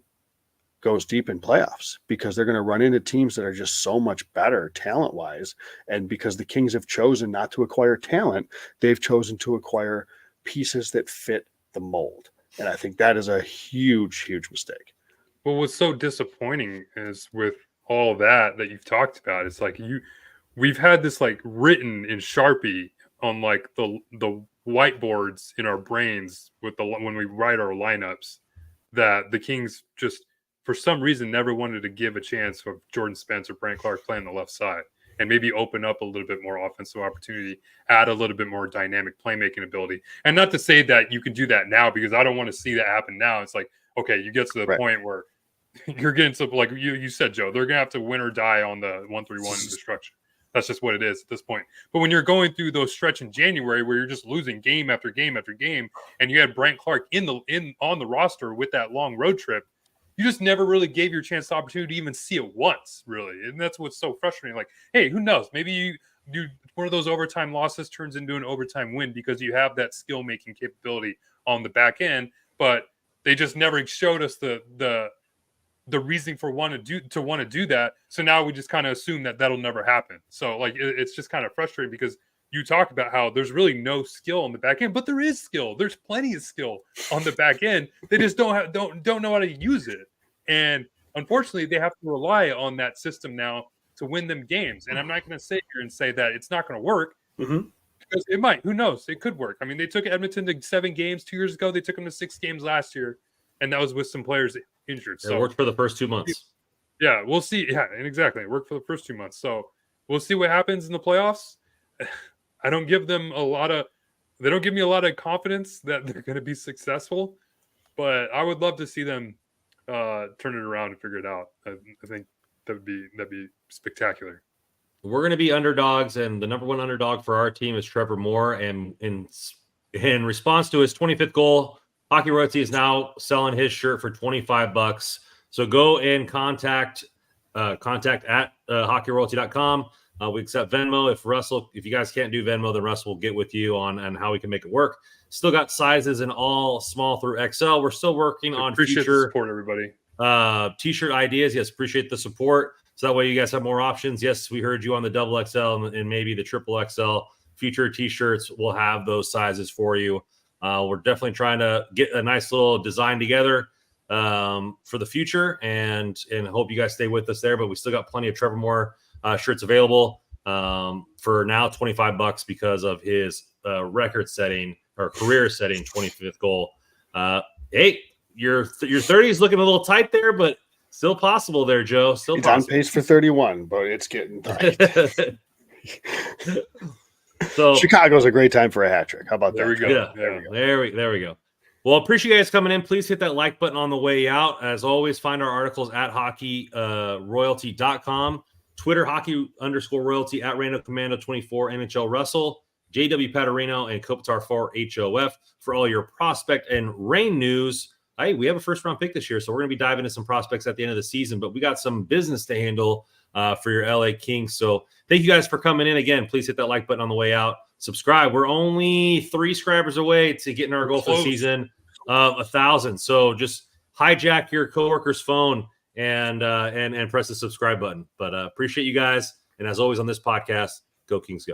goes deep in playoffs because they're going to run into teams that are just so much better talent-wise. And because the Kings have chosen not to acquire talent, they've chosen to acquire pieces that fit the mold. And I think that is a huge, huge mistake. Well, what's so disappointing is with all that you've talked about, it's like we've had this like written in Sharpie on like the whiteboards in our brains when we write our lineups that the Kings just for some reason never wanted to give a chance of Jordan Spence or Brant Clark playing the left side and maybe open up a little bit more offensive opportunity, add a little bit more dynamic playmaking ability. And not to say that you can do that now because I don't want to see that happen now. It's like, okay, you get to the point where you're getting to, like you said, Joe, they're going to have to win or die on the 1-3-1 destruction. That's just what it is at this point. But when you're going through those stretch in January where you're just losing game after game after game, and you had Brant Clark on the roster with that long road trip, you just never really gave your chance the opportunity to even see it once, really. And that's what's so frustrating. Like, hey, who knows? Maybe one of those overtime losses turns into an overtime win because you have that skill-making capability on the back end, but they just never showed us the reasoning for want to do that. So now we just kind of assume that that'll never happen. So like it's just kind of frustrating because you talk about how there's really no skill on the back end, but there is skill. There's plenty of skill on the back end. They just don't know how to use it. And unfortunately, they have to rely on that system now to win them games. And I'm not going to sit here and say that it's not going to work because it might. Who knows? It could work. I mean, they took Edmonton to 7 games 2 years ago. They took them to 6 games last year, and that was with some players injured. So it worked for the first 2 months. Yeah, we'll see. Yeah, and exactly. It worked for the first 2 months. So we'll see what happens in the playoffs. I don't give them they don't give me a lot of confidence that they're going to be successful, but I would love to see them turn it around and figure it out. I think that'd be spectacular. We're going to be underdogs, and the number one underdog for our team is Trevor Moore. And in response to his 25th goal, Hockey Royalty is now selling his shirt for $25. So go and contact at hockeyroyalty.com. We accept Venmo. If you guys can't do Venmo, then Russ will get with you on how we can make it work. Still got sizes in all small through XL. We're still working on future support, everybody. T-shirt ideas. Yes, appreciate the support. So that way you guys have more options. Yes, we heard you on the double XL and maybe the triple XL. Future T-shirts, we'll have those sizes for you. We're definitely trying to get a nice little design together for the future, and hope you guys stay with us there. But we still got plenty of Trevor Moore shirts available for now, $25 because of his record-setting or career-setting 25th goal. Hey, your 30 is looking a little tight there, but still possible there, Joe. Still it's possible. on pace for 31, but it's getting tight. So Chicago's a great time for a hat trick. How about There that? we go. yeah, There we go. there we go. Well, appreciate you guys coming in. Please hit that like button on the way out. As always, find our articles at hockeyroyalty.com, Twitter hockey_royalty at Rando Commando 24, NHL Russell, JW Paterino, and Kopitar 4 HOF for all your prospect and rain news. Hey, we have a first round pick this year, so we're going to be diving into some prospects at the end of the season, but we got some business to handle for your LA Kings. So thank you guys for coming in. Again, please hit that like button on the way out. Subscribe. We're only 3 subscribers away to getting our goal for the season of 1,000. So just hijack your coworker's phone and press the subscribe button. But appreciate you guys. And as always on this podcast, go Kings go.